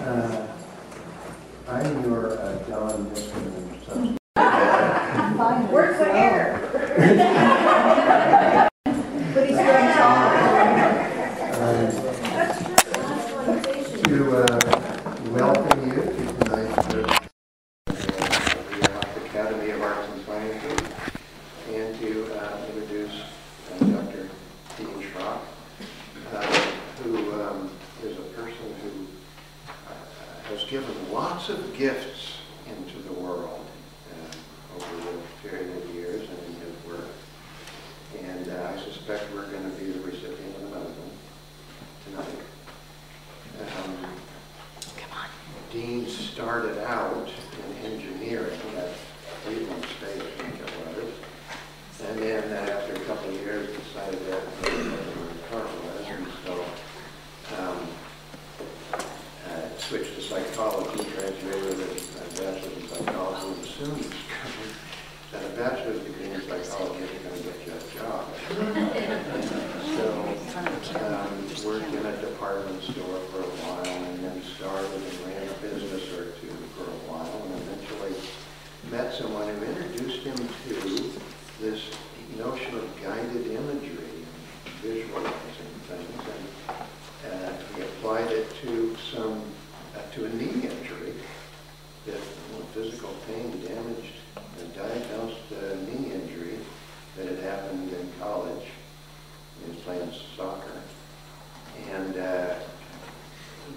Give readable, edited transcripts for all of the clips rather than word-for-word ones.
I'm your Don Nixon substitute. Where's the hair? But he's very tall. To welcome you to tonight's the Academy of Arts and Sciences, and to introduce Dr. Dean Shrock, who is a person who has given lots of gifts into the world over the period of years and in his work. And I suspect we're going to be the recipient of another one tonight. Dean started out in engineering at Cleveland State, I think it was. And then after a couple of years decided that and so switched to psychology, graduated with a bachelor's in psychology, and soon discovered that a bachelor's degree in psychology isn't going to get you a job. So worked in a department store for a while, and then started and ran a business or two for a while, and eventually met someone who introduced him to this notion of guided imagery and visualizing things, and he applied it to to a knee injury, that physical pain damaged a diagnosed knee injury that had happened in college. He was playing soccer, and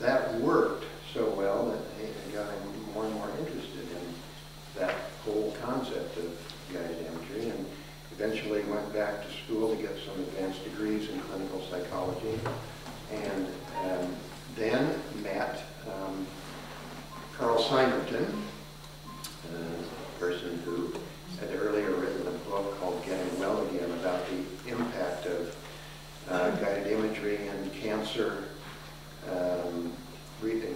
that worked so well that it got him more and more interested in that whole concept of guided imagery, and eventually went back to school to get some advanced degrees in clinical psychology, and then met Carl Simerton, a person who had earlier written a book called Getting Well Again about the impact of guided imagery in cancer,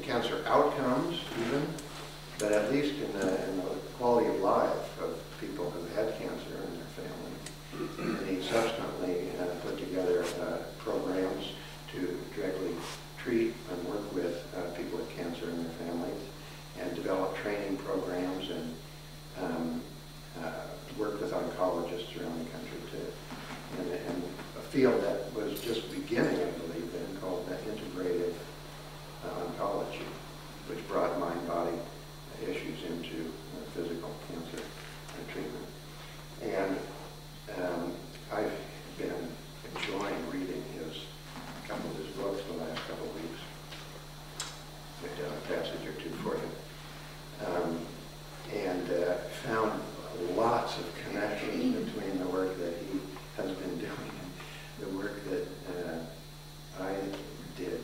cancer outcomes even, but at least in the quality of life of people who had cancer in their family. And he subsequently put together programs to directly treat and work with people with cancer in their families, and develop training programs and work with oncologists around the country too. And a field that was just beginning, I believe, then called integrative oncology, which brought mind-body issues into physical cancer treatment. And I've been enjoying reading a couple of his books the last couple of weeks. Picked out a passage or two for you. And found lots of connections between the work that he has been doing and the work that I did.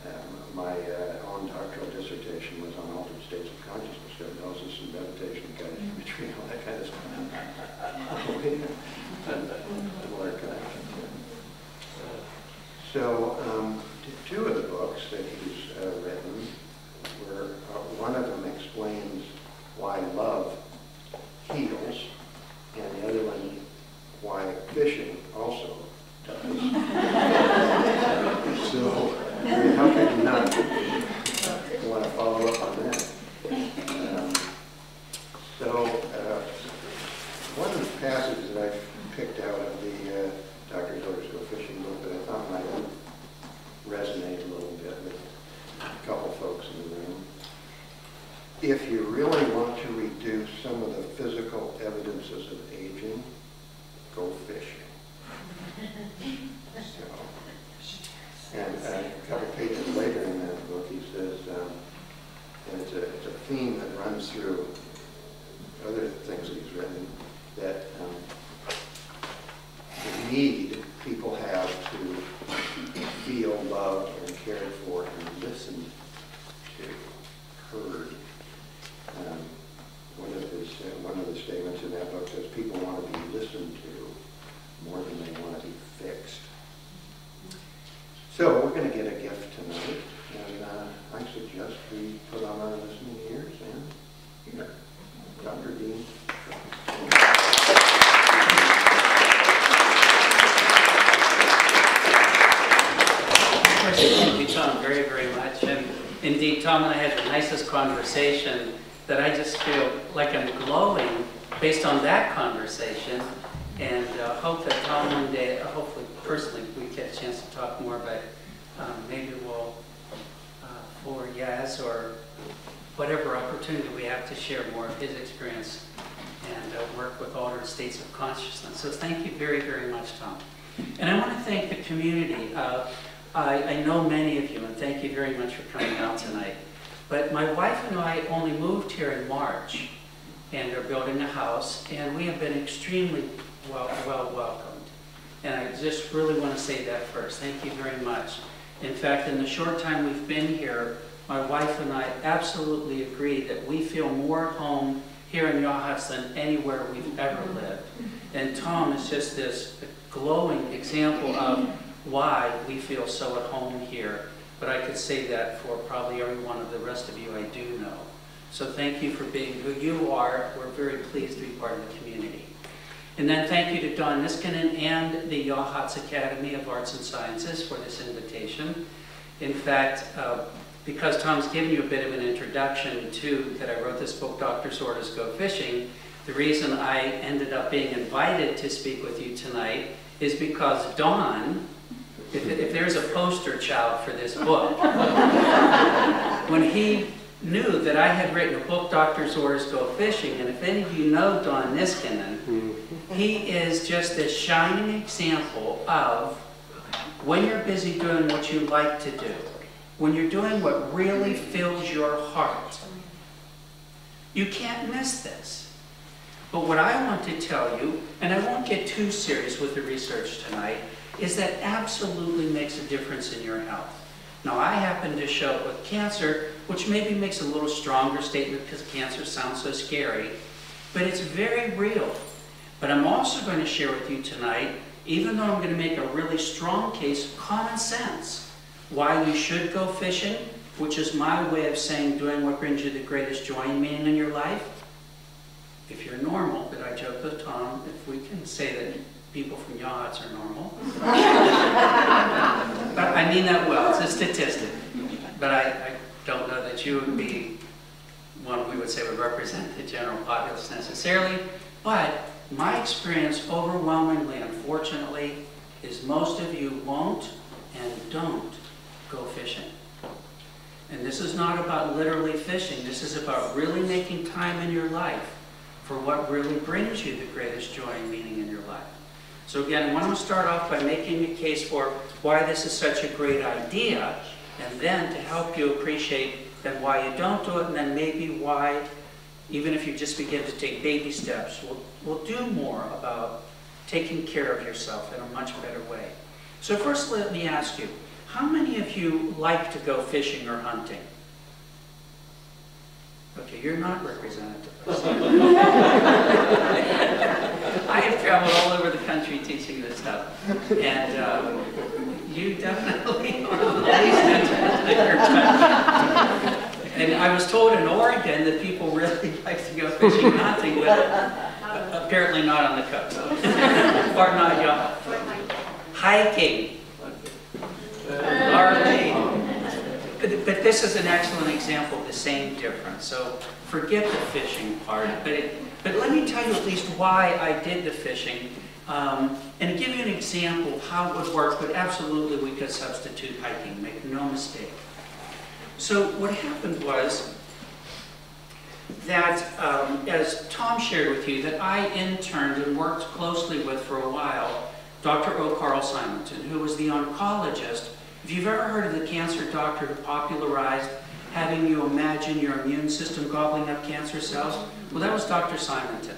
And my own doctoral dissertation was on altered states of consciousness, hypnosis and meditation, guided imagery, and all that kind of stuff. Similar connections. So two of the books that he's written were, one of them explains why love heals, and the other one why fishing also does. So how could you not want to follow up on that? One of the passages that I picked out of the Dr. Daughters Go Fishing book that I thought might resonate a little bit with a couple folks in the room. If you really want to reduce some of the physical evidences of aging, go fishing. And a couple pages later in that book, he says, and it's a theme that runs through other things that he's written, that the need people have to feel loved and cared for and listened to, heard. One of the statements in that book says people want to be listened to more than they want to be fixed. So we're going to get a gift tonight, and I suggest we put on our listening ears and hear Dr. Dean. Thank you, Tom, very, very much. And Indeed, Tom and I had the nicest conversation that I just feel like I'm glowing based on that conversation, and hope that Tom one day, hopefully personally, we get a chance to talk more, but maybe we'll, for Yaz or whatever opportunity we have to share more of his experience and work with altered states of consciousness. So thank you very, very much, Tom. And I want to thank the community. I know many of you, and thank you very much for coming out tonight. But my wife and I only moved here in March, and are building a house, and we have been extremely well welcomed. And I just really want to say that first. Thank you very much. In fact, in the short time we've been here, my wife and I absolutely agree that we feel more at home here in Yachats than anywhere we've ever lived. And Tom is just this glowing example of why we feel so at home here. But I could say that for probably every one of the rest of you I do know. So thank you for being who you are. We're very pleased to be part of the community. And then thank you to Don Niskanen and the Yachats Academy of Arts and Sciences for this invitation. In fact, because Tom's given you a bit of an introduction to that I wrote this book, Doctor's Orders Go Fishing, the reason I ended up being invited to speak with you tonight is because Don, if there's a poster child for this book, when he knew that I had written a book, Doctor's Orders Go Fishing, and if any of you know Don Niskanen, he is just a shining example of when you're busy doing what you like to do, when you're doing what really fills your heart, you can't miss this. But what I want to tell you, and I won't get too serious with the research tonight, is that absolutely makes a difference in your health. Now, I happen to show it with cancer, which maybe makes a little stronger statement because cancer sounds so scary, but it's very real. But I'm also going to share with you tonight, even though I'm going to make a really strong case, common sense, why you should go fishing, which is my way of saying doing what brings you the greatest joy and meaning in your life. If you're normal, but I joke with Tom, if we can say that people from Yachats are normal. But I mean that well, it's a statistic. But I don't know that you would be one we would say would represent the general populace necessarily. But my experience overwhelmingly, unfortunately, is most of you won't and don't go fishing. And this is not about literally fishing. This is about really making time in your life for what really brings you the greatest joy and meaning in your life. So again, I want to start off by making a case for why this is such a great idea, and then to help you appreciate then why you don't do it, and then maybe why, even if you just begin to take baby steps, we'll do more about taking care of yourself in a much better way. So first, let me ask you, how many of you like to go fishing or hunting? Okay, you're not representative. I have traveled all over the country teaching this stuff, and you definitely are the least interested in your time. And I was told in Oregon that people really like to go fishing and hunting, but apparently not on the coast, or not y'all. Hiking. But this is an excellent example of the same difference. So forget the fishing part, but let me tell you at least why I did the fishing, and to give you an example of how it would work. But absolutely, we could substitute hiking. Make no mistake. So what happened was that, as Tom shared with you, that I interned and worked closely with for a while Dr. O. Carl Simonton, who was the oncologist. If you've ever heard of the cancer doctor who popularized having you imagine your immune system gobbling up cancer cells, well, that was Dr. Simonton.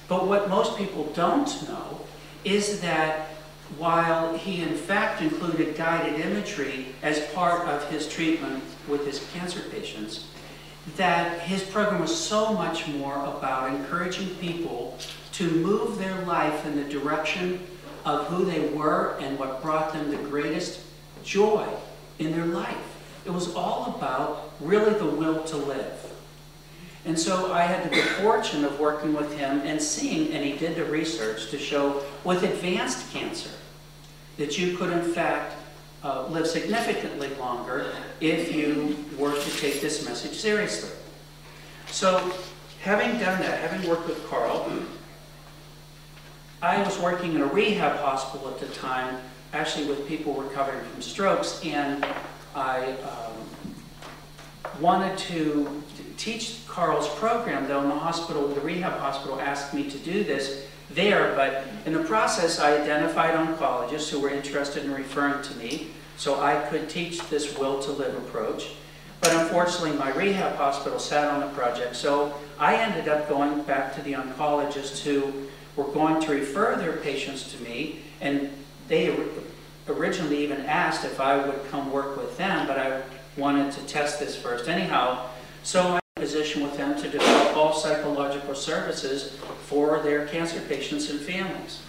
But what most people don't know is that while he in fact included guided imagery as part of his treatment with his cancer patients, that his program was so much more about encouraging people to move their life in the direction of who they were and what brought them the greatest joy in their life. It was all about really the will to live. And so I had the good fortune of working with him and seeing, and he did the research to show with advanced cancer that you could in fact live significantly longer if you were to take this message seriously. So, having done that, having worked with Carl, I was working in a rehab hospital at the time, actually with people recovering from strokes, and I wanted to teach Carl's program, though in the hospital, the rehab hospital asked me to do this there, but in the process I identified oncologists who were interested in referring to me so I could teach this will to live approach. But unfortunately my rehab hospital sat on the project, so I ended up going back to the oncologists who were going to refer their patients to me, and they originally even asked if I would come work with them, but I wanted to test this first anyhow. So I'm in a position with them to develop all psychological services for their cancer patients and families.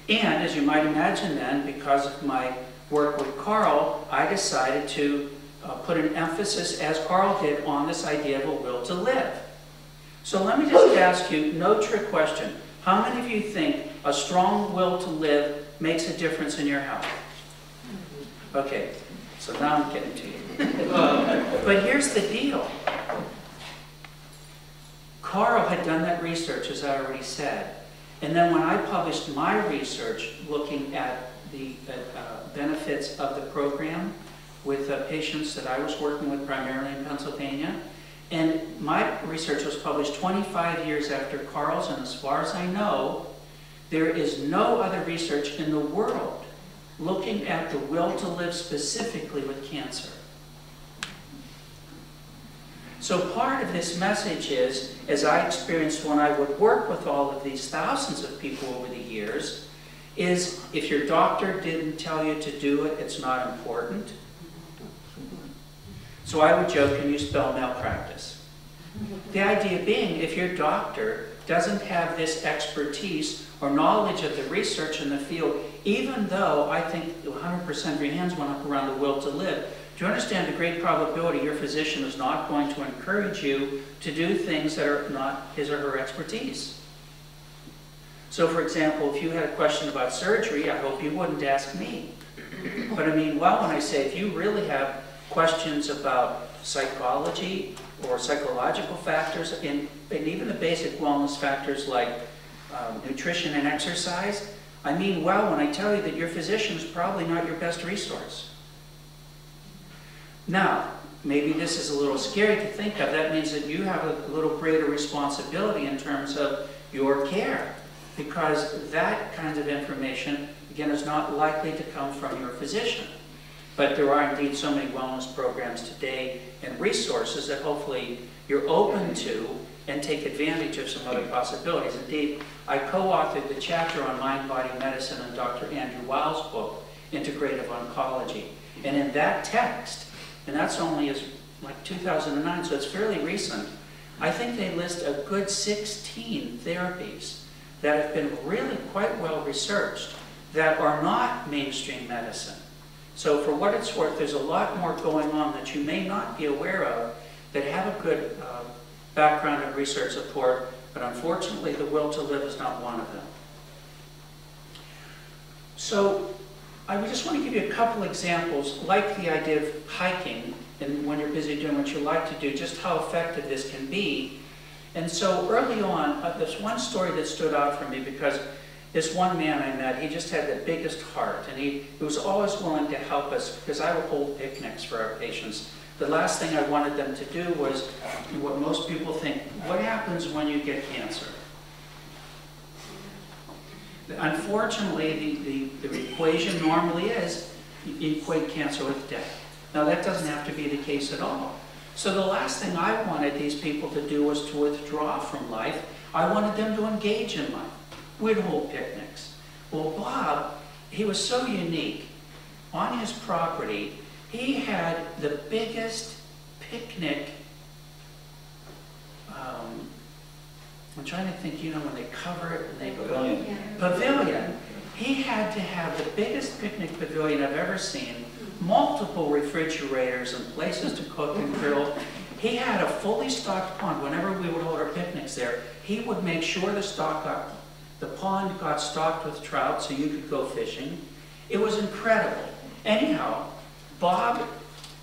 And as you might imagine then, because of my work with Carl, I decided to put an emphasis, as Carl did, on this idea of a will to live. So let me just ask you, no trick question. How many of you think a strong will to live makes a difference in your health? Okay, so now I'm getting to you. But here's the deal. Carl had done that research, as I already said. And then when I published my research looking at the benefits of the program with patients that I was working with primarily in Pennsylvania, and my research was published 25 years after Carl's, and as far as I know, there is no other research in the world looking at the will to live specifically with cancer. So part of this message is, as I experienced when I would work with all of these thousands of people over the years, is if your doctor didn't tell you to do it, it's not important. So I would joke and use spell malpractice. The idea being, if your doctor doesn't have this expertise or knowledge of the research in the field, even though I think 100% of your hands went up around the will to live, do you understand the great probability your physician is not going to encourage you to do things that are not his or her expertise? So for example, if you had a question about surgery, I hope you wouldn't ask me. But I mean, well, when I say if you really have questions about psychology or psychological factors, and even the basic wellness factors like nutrition and exercise, I mean well when I tell you that your physician is probably not your best resource. Now, maybe this is a little scary to think of. That means that you have a little greater responsibility in terms of your care, because that kind of information, again, is not likely to come from your physician. But there are indeed so many wellness programs today and resources that hopefully you're open to and take advantage of some other possibilities. Indeed, I co-authored the chapter on mind-body medicine in Dr. Andrew Weil's book, Integrative Oncology. And in that text, and that's only as like 2009, so it's fairly recent, I think they list a good 16 therapies that have been really quite well researched that are not mainstream medicine. So for what it's worth, there's a lot more going on that you may not be aware of that have a good background in research support, but unfortunately the will to live is not one of them. So I just want to give you a couple examples, like the idea of hiking, and when you're busy doing what you like to do, just how effective this can be. And so early on, there's one story that stood out for me because this one man I met, he just had the biggest heart, and he was always willing to help us because I would hold picnics for our patients. The last thing I wanted them to do was what most people think, what happens when you get cancer? Unfortunately, the equation normally is you equate cancer with death. Now that doesn't have to be the case at all. So the last thing I wanted these people to do was to withdraw from life. I wanted them to engage in life. We'd hold picnics. Well, Bob, he was so unique. On his property, he had the biggest picnic. I'm trying to think, you know, when they cover it and they go, pavilion. He had to have the biggest picnic pavilion I've ever seen, multiple refrigerators and places to cook and grill. He had a fully stocked pond. Whenever we would hold our picnics there, he would make sure the pond got stocked with trout so you could go fishing. It was incredible. Anyhow, Bob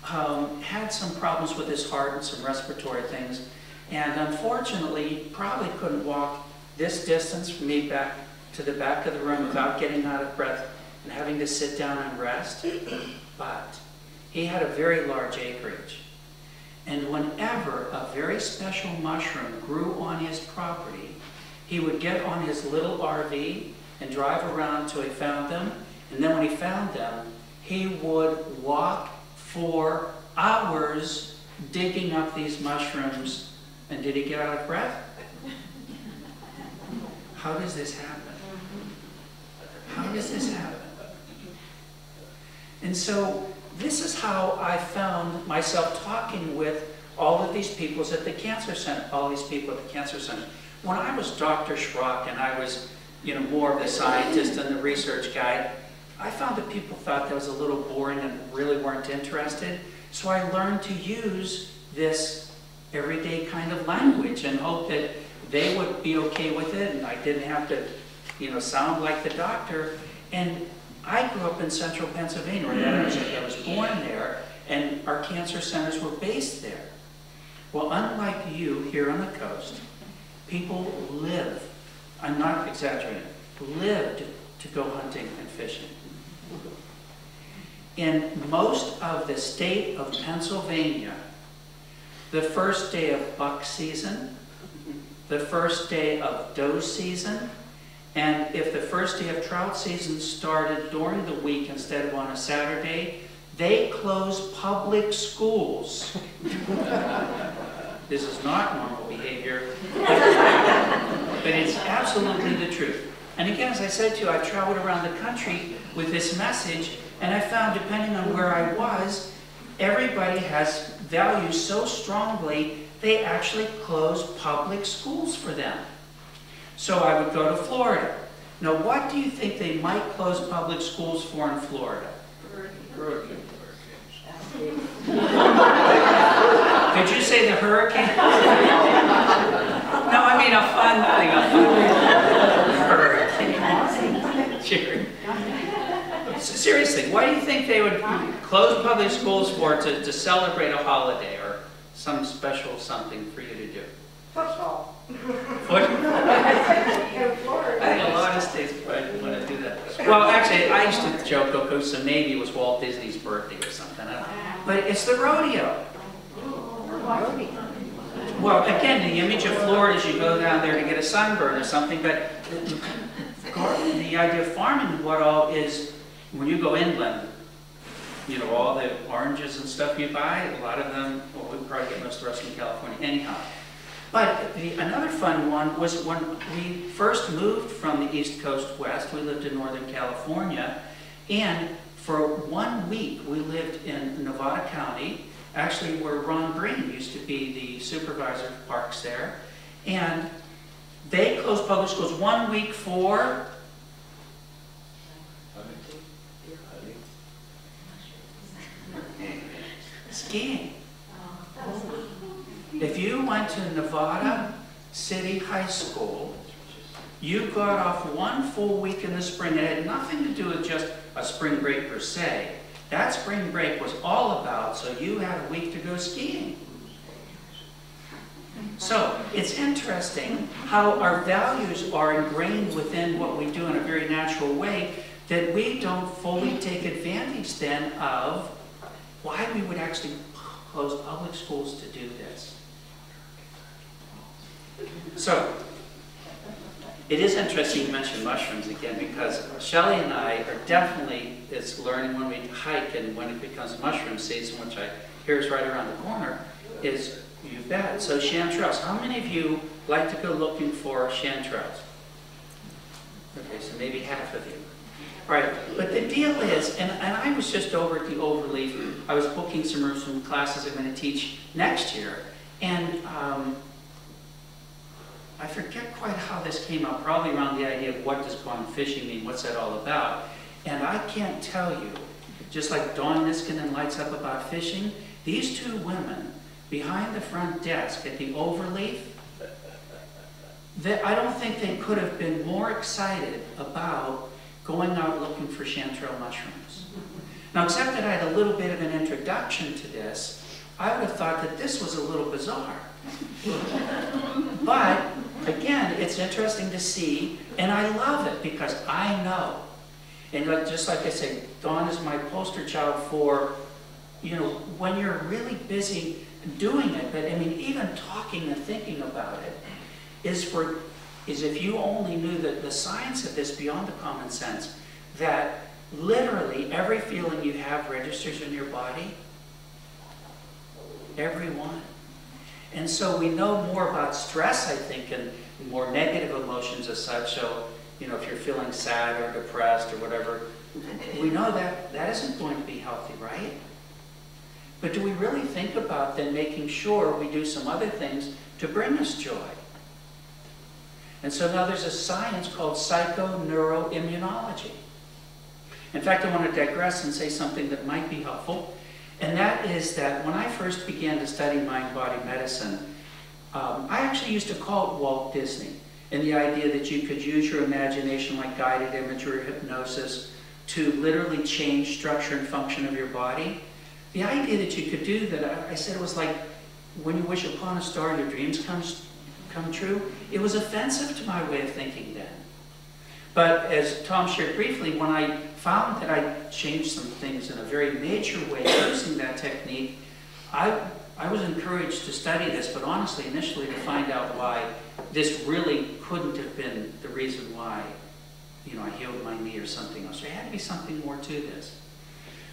had some problems with his heart and some respiratory things, and unfortunately, he probably couldn't walk this distance from me back to the back of the room without getting out of breath and having to sit down and rest. But he had a very large acreage. And whenever a very special mushroom grew on his property, he would get on his little RV and drive around until he found them. And then when he found them, he would walk for hours digging up these mushrooms. And did he get out of breath? How does this happen? How does this happen? And so this is how I found myself talking with all of these people at the cancer center, all these people at the cancer center. When I was Dr. Shrock and I was, more of the scientist and the research guy, I found that people thought that was a little boring and really weren't interested. So I learned to use this everyday kind of language and hope that they would be okay with it and I didn't have to, sound like the doctor. And I grew up in central Pennsylvania, I was born there, and our cancer centers were based there. Well, unlike you here on the coast, people live, I'm not exaggerating, lived to go hunting and fishing. In most of the state of Pennsylvania, the first day of buck season, the first day of doe season, and if the first day of trout season started during the week instead of on a Saturday, they close public schools. This is not normal behavior, but it's absolutely the truth. And again, as I said to you, I've traveled around the country with this message, and I found, depending on where I was, everybody has values so strongly, they actually close public schools for them. So I would go to Florida. Now, what do you think they might close public schools for in Florida? Hurricanes. Did you say the hurricane? No, I mean a fun thing, hurricane. Jerry. Seriously, why do you think they would close public schools for to celebrate a holiday or some special something for you to do? Football. What? I think a lot of states probably want to do that. Well, actually, I used to joke, okay, so maybe it was Walt Disney's birthday or something. I don't know. But it's the rodeo. Well, again, the image of Florida is you go down there to get a sunburn or something, but the idea of farming what all is, when you go inland, all the oranges and stuff you buy, a lot of them, well, we probably get most of the rest from California anyhow. But another fun one was when we first moved from the East Coast west, we lived in Northern California, and for 1 week we lived in Nevada County, actually where Ron Green used to be the supervisor of parks there, and they closed public schools 1 week for skiing. If you went to Nevada City High School, you got off 1 full week in the spring. It had nothing to do with just a spring break per se. That spring break was all about, so you had a week to go skiing. So it's interesting how our values are ingrained within what we do in a very natural way that we don't fully take advantage then of why we would actually close public schools to do this. So, it is interesting you mention mushrooms again because Shelley and I are definitely, it's learning when we hike and when it becomes mushroom season, which I hear is right around the corner, is you bet. So chanterelles, how many of you like to go looking for chanterelles? Okay, so maybe half of you. All right, but the deal is, and I was just over at the Overleaf, I was booking some classes I'm going to teach next year, and I forget quite how this came up, probably around the idea of what does pond fishing mean, what's that all about, and I can't tell you, just like Dawn Niskanen lights up about fishing, these two women behind the front desk at the Overleaf, I don't think they could have been more excited about going out looking for chanterelle mushrooms. Now, except that I had a little bit of an introduction to this, I would have thought that this was a little bizarre. But, again, it's interesting to see, and I love it because I know. And just like I say, Dawn is my poster child for, you know, when you're really busy doing it, but I mean, even talking and thinking about it is if you only knew that the science of this beyond the common sense, that literally every feeling you have registers in your body, every one. And so we know more about stress, I think, and more negative emotions as such. So, you know, if you're feeling sad or depressed or whatever, we know that that isn't going to be healthy, right? But do we really think about then making sure we do some other things to bring us joy? And so now there's a science called psychoneuroimmunology. In fact, I want to digress and say something that might be helpful. And that is that when I first began to study mind-body medicine, I actually used to call it Walt Disney. And the idea that you could use your imagination like guided imagery or hypnosis to literally change structure and function of your body. The idea that you could do that, I said it was like when you wish upon a star, your dreams come true. It was offensive to my way of thinking then. But as Tom shared briefly, when I found that I changed some things in a very major way using that technique, I was encouraged to study this, but honestly, initially to find out why this really couldn't have been the reason why, you know, I healed my knee or something else. There had to be something more to this.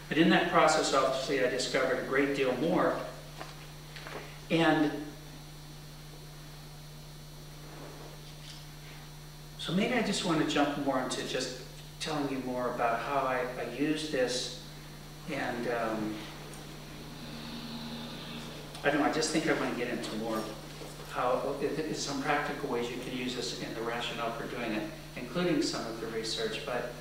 But in that process, obviously, I discovered a great deal more. And so maybe I just want to jump more into just telling you more about how I use this. And I don't know, I just think I want to get into more how some practical ways you can use this in the rationale for doing it, including some of the research. But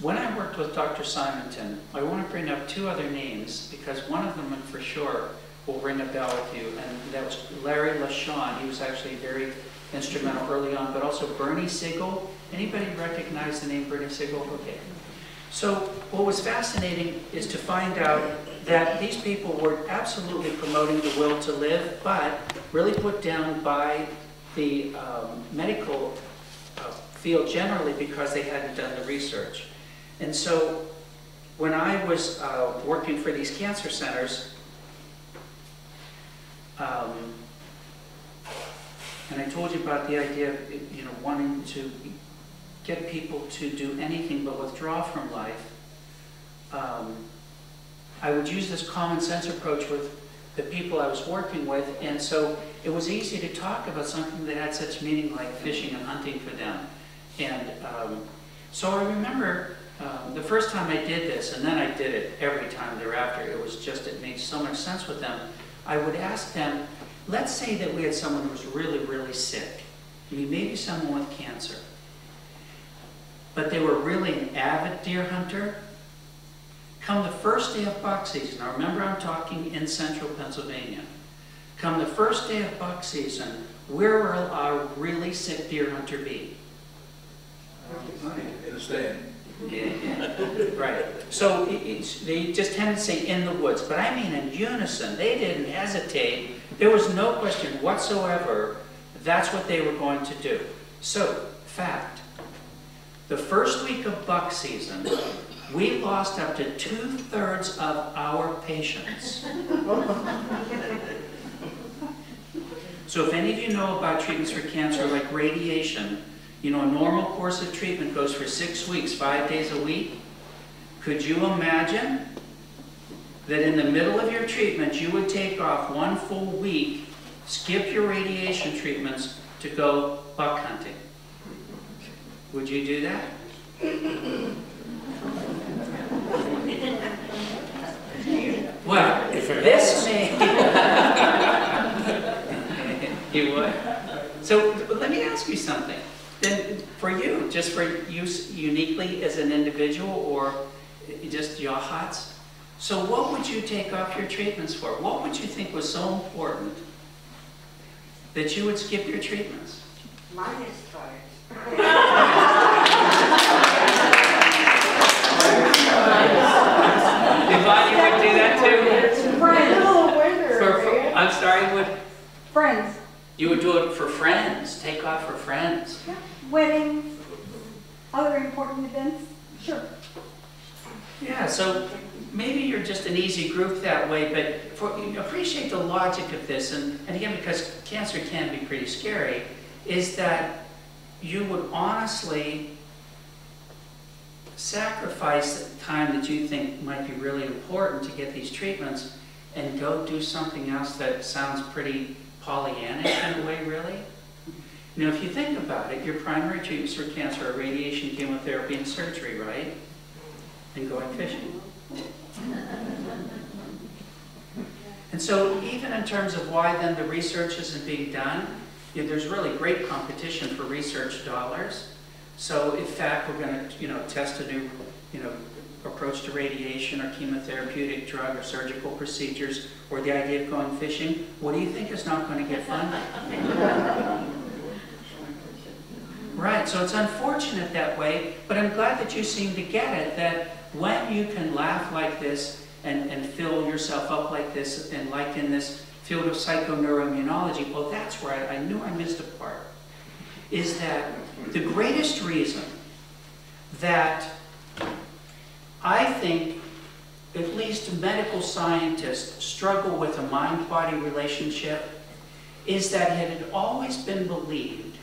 when I worked with Dr. Simonton, I want to bring up two other names because one of them for sure will ring a bell with you, and that was Larry LaShawn. He was actually very instrumental early on, but also Bernie Siegel. Anybody recognize the name Bernie Siegel? Okay. So what was fascinating is to find out that these people were absolutely promoting the will to live, but really put down by the medical field generally because they hadn't done the research. And so when I was working for these cancer centers, and I told you about the idea of, you know, wanting to get people to do anything but withdraw from life, I would use this common sense approach with the people I was working with, and so it was easy to talk about something that had such meaning like fishing and hunting for them. And so I remember the first time I did this, and then I did it every time thereafter, it was just, it made so much sense with them. I would ask them, let's say that we had someone who was really, really sick. I mean, maybe someone with cancer. But they were really an avid deer hunter. Come the first day of buck season, now remember I'm talking in central Pennsylvania. Come the first day of buck season, where will our really sick deer hunter be? In the stand. Yeah. Right. So they just tend to say in the woods, but I mean in unison. They didn't hesitate. There was no question whatsoever. That's what they were going to do. So, fact. The first week of buck season, we lost up to 2/3 of our patients. So if any of you know about treatments for cancer like radiation, you know, a normal course of treatment goes for 6 weeks, 5 days a week. Could you imagine that in the middle of your treatment, you would take off 1 full week, skip your radiation treatments to go buck hunting? Would you do that? Well, this may... You would? So let me ask you something. Then for you, just for use uniquely as an individual or just Yachats, so what would you take off your treatments for? What would you think was so important that you would skip your treatments? Mine is stars. take off for friends. Yeah. Weddings, other important events, sure. Yeah, so maybe you're just an easy group that way, but appreciate the logic of this, and again, because cancer can be pretty scary, is that you would honestly sacrifice the time that you think might be really important to get these treatments and go do something else that sounds pretty Pollyannish in a way, really. You know, if you think about it, your primary treatments for cancer are radiation, chemotherapy, and surgery, right? And going fishing. And so even in terms of why then the research isn't being done, you know, there's really great competition for research dollars. So in fact, we're going to, you know, test a new, you know, approach to radiation or chemotherapeutic drug or surgical procedures, or the idea of going fishing. What do you think is not going to get funded? Right, so it's unfortunate that way, but I'm glad that you seem to get it, that when you can laugh like this and fill yourself up like this, and like in this field of psychoneuroimmunology, well, that's where I knew I missed a part, is that the greatest reason that I think at least medical scientists struggle with a mind-body relationship is that it had always been believed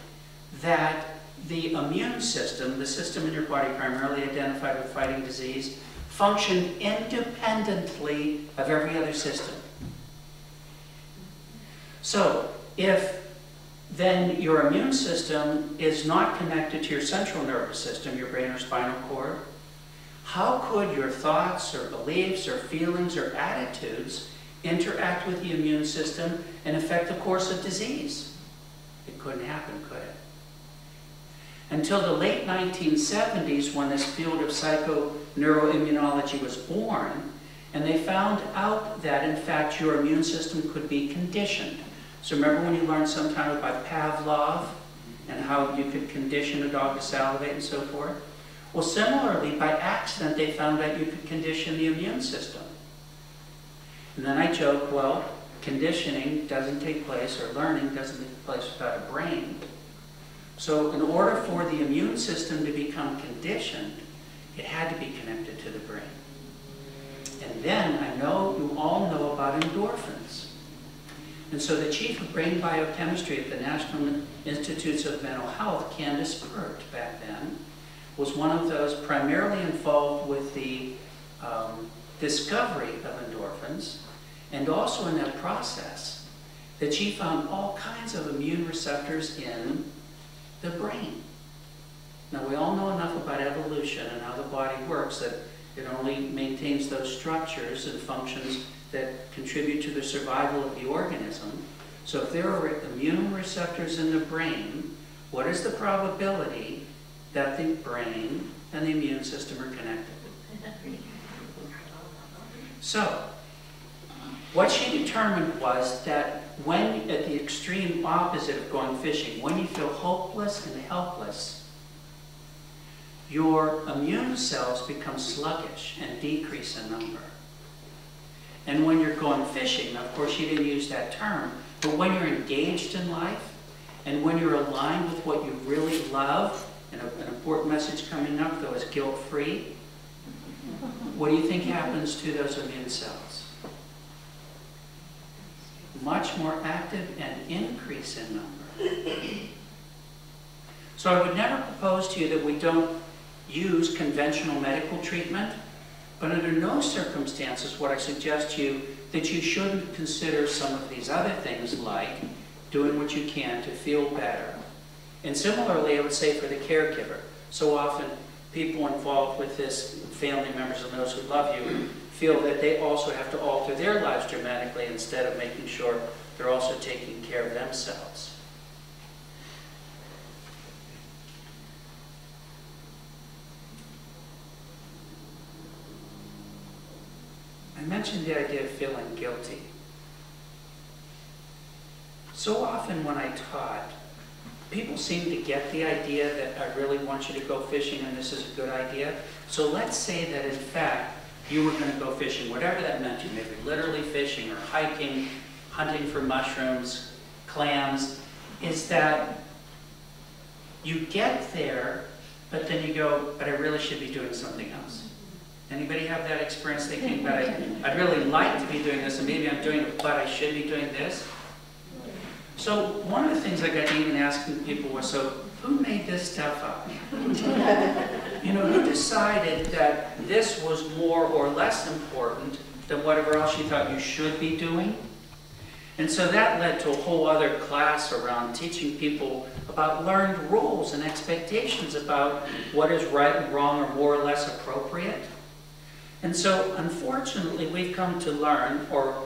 that the immune system, the system in your body primarily identified with fighting disease, functioned independently of every other system. So, if then your immune system is not connected to your central nervous system, your brain or spinal cord, how could your thoughts or beliefs or feelings or attitudes interact with the immune system and affect the course of disease? It couldn't happen, could it? Until the late 1970s, when this field of psychoneuroimmunology was born, and they found out that, in fact, your immune system could be conditioned. So remember when you learned sometime about Pavlov and how you could condition a dog to salivate and so forth? Well, similarly, by accident, they found out you could condition the immune system. And then I joke, well, conditioning doesn't take place, or learning doesn't take place without a brain. So in order for the immune system to become conditioned, it had to be connected to the brain. And then I know you all know about endorphins. And so the chief of brain biochemistry at the National Institutes of Mental Health, Candace Pert, back then, was one of those primarily involved with the discovery of endorphins, and also in that process that she found all kinds of immune receptors in the brain. Now, we all know enough about evolution and how the body works that it only maintains those structures and functions that contribute to the survival of the organism. So if there are immune receptors in the brain, what is the probability that the brain and the immune system are connected? So, what she determined was that when, at the extreme opposite of going fishing, when you feel hopeless and helpless, your immune cells become sluggish and decrease in number. And when you're going fishing, of course she didn't use that term, but when you're engaged in life, and when you're aligned with what you really love, and an important message coming up though is guilt-free, what do you think happens to those immune cells? Much more active and increase in number. So I would never propose to you that we don't use conventional medical treatment, but under no circumstances would I suggest to you that you shouldn't consider some of these other things, like doing what you can to feel better. And similarly, I would say for the caregiver. So often people involved with this, family members and those who love you, feel that they also have to alter their lives dramatically instead of making sure they're also taking care of themselves. I mentioned the idea of feeling guilty. So often when I taught, people seem to get the idea that I really want you to go fishing and this is a good idea. So let's say that in fact you were going to go fishing, whatever that meant. You may be literally fishing or hiking, hunting for mushrooms, clams. Is that You get there, but then you go, but I really should be doing something else. Anybody have that experience thinking, but I'd really like to be doing this, and maybe I'm doing it, but I should be doing this? So one of the things I got even asking people was, so who made this stuff up? You know, who decided that this was more or less important than whatever else you thought you should be doing? And so that led to a whole other class around teaching people about learned rules and expectations about what is right and wrong or more or less appropriate. And so, unfortunately, we've come to learn, or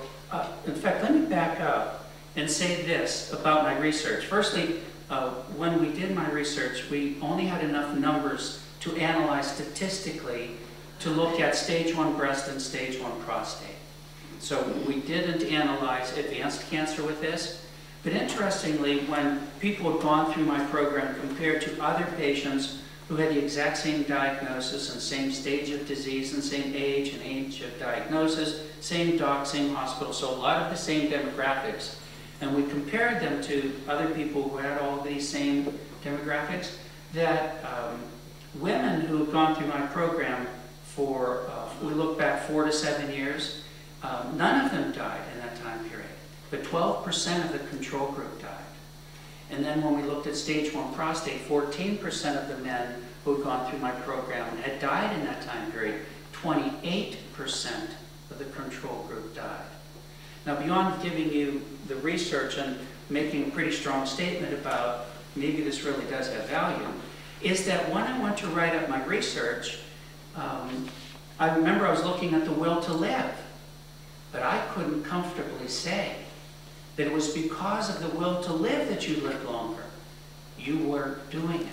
in fact, let me back up and say this about my research. Firstly, when we did my research, we only had enough numbers to analyze statistically to look at stage 1 breast and stage 1 prostate. So we didn't analyze advanced cancer with this. But interestingly, when people had gone through my program compared to other patients who had the exact same diagnosis and same stage of disease and same age and age of diagnosis, same doc, same hospital, so a lot of the same demographics, and we compared them to other people who had all these same demographics, that women who had gone through my program for, we look back 4 to 7 years, none of them died in that time period, but 12% of the control group died. And then when we looked at stage 1 prostate, 14% of the men who had gone through my program had died in that time period. 28% of the control group died. Now, beyond giving you the research and making a pretty strong statement about maybe this really does have value, is that when I went to write up my research, I remember I was looking at the will to live, but I couldn't comfortably say that it was because of the will to live that you lived longer. You weren't doing it.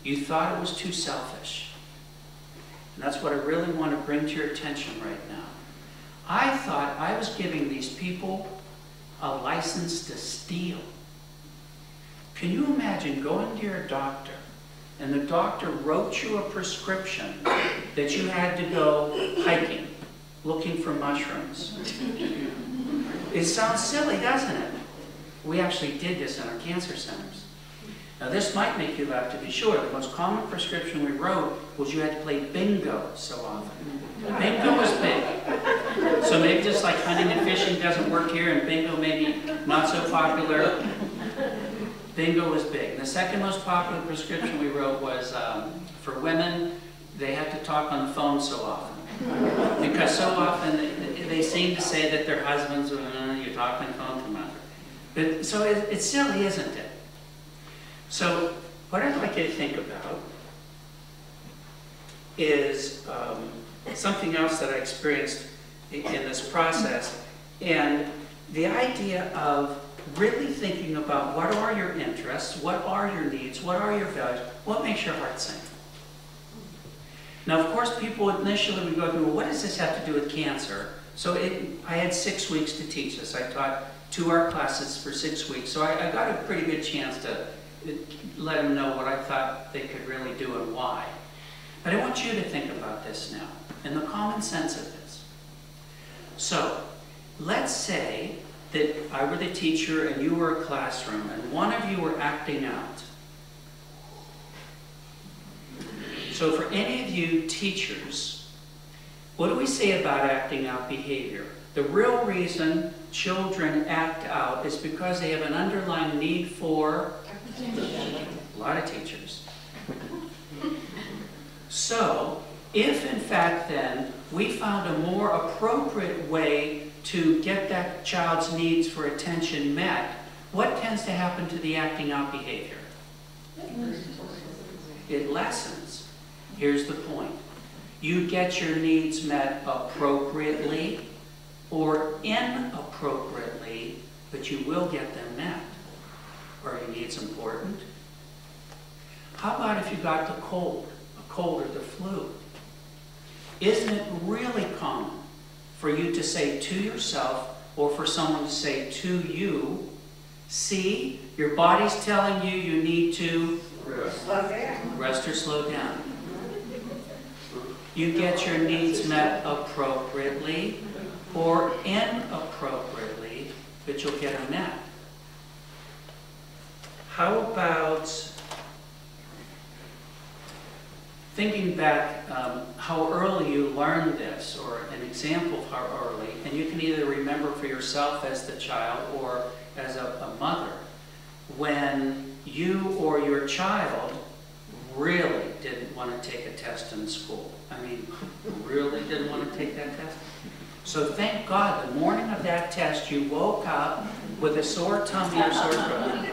You thought it was too selfish. And that's what I really want to bring to your attention right now. I thought I was giving these people a license to steal. Can you imagine going to your doctor and the doctor wrote you a prescription that you had to go hiking, looking for mushrooms? It sounds silly, doesn't it? We actually did this in our cancer centers. Now this might make you laugh, to be sure. The most common prescription we wrote was you had to play bingo so often. Bingo was big. So maybe just like hunting and fishing doesn't work here, and bingo maybe not so popular. Bingo was big. The second most popular prescription we wrote was for women, they had to talk on the phone so often. Because so often they seem to say that their husbands, you're talking on the phone too much. But, so it's silly, isn't it? So what I'd like you to think about is something else that I experienced in this process, and the idea of really thinking about what are your interests, what are your needs, what are your values, what makes your heart sing. Now, of course, people initially would go through, well, what does this have to do with cancer? So I had 6 weeks to teach this. I taught 2 art classes for 6 weeks, so I got a pretty good chance to let them know what I thought they could really do and why. But I want you to think about this now, and the common sense of this. So, let's say that I were the teacher and you were a classroom, and one of you were acting out. So for any of you teachers, what do we say about acting out behavior? The real reason children act out is because they have an underlying need for attention. A lot of teachers. So, if in fact then we found a more appropriate way to get that child's needs for attention met, what tends to happen to the acting out behavior? It lessens. Here's the point. You get your needs met appropriately or inappropriately, but you will get them met. Are your needs important? How about if you got the cold or the flu? Isn't it really common for you to say to yourself, or for someone to say to you, see, your body's telling you you need to rest or slow down. You get your needs met appropriately or inappropriately, but you'll get them met. How about thinking back how early you learned this, or an example of how early, and you can either remember for yourself as the child or as a mother, when you or your child really didn't want to take a test in school. I mean, really didn't want to take that test. So thank God, the morning of that test, you woke up with a sore tummy or sore throat.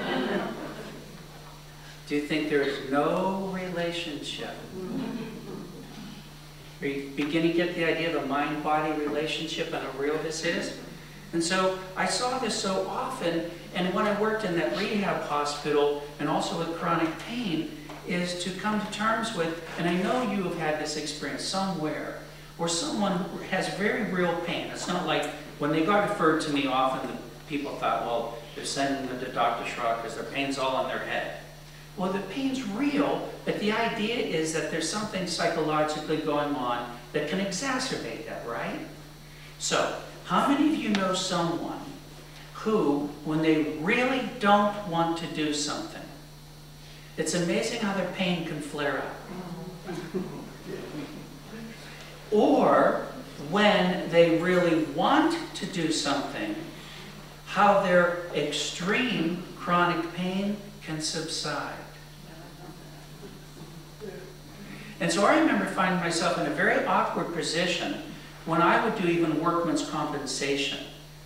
Do you think there is no relationship? Are you beginning to get the idea of a mind-body relationship and how real this is? And so I saw this so often, and when I worked in that rehab hospital and also with chronic pain, is to come to terms with, and I know you have had this experience somewhere, where someone has very real pain. It's not like, when they got referred to me often, the people thought, well, they're sending them to Dr. Shrock because their pain's all in their head. Well, the pain's real, but the idea is that there's something psychologically going on that can exacerbate that, right? So, how many of you know someone who, when they really don't want to do something, it's amazing how their pain can flare up. Or, when they really want to do something, how their extreme chronic pain can subside. And so I remember finding myself in a very awkward position when I would do even workman's compensation.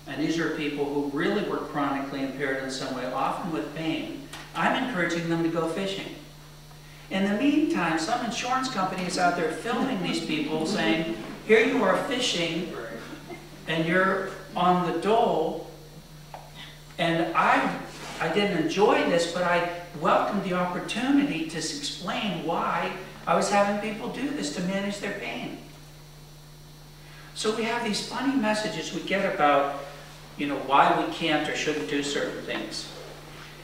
And these are people who really were chronically impaired in some way, often with pain. I'm encouraging them to go fishing. In the meantime, some insurance company is out there filming these people saying, here you are fishing, and you're on the dole. And I didn't enjoy this, but I welcomed the opportunity to explain why I was having people do this to manage their pain. So we have these funny messages we get about, you know, why we can't or shouldn't do certain things.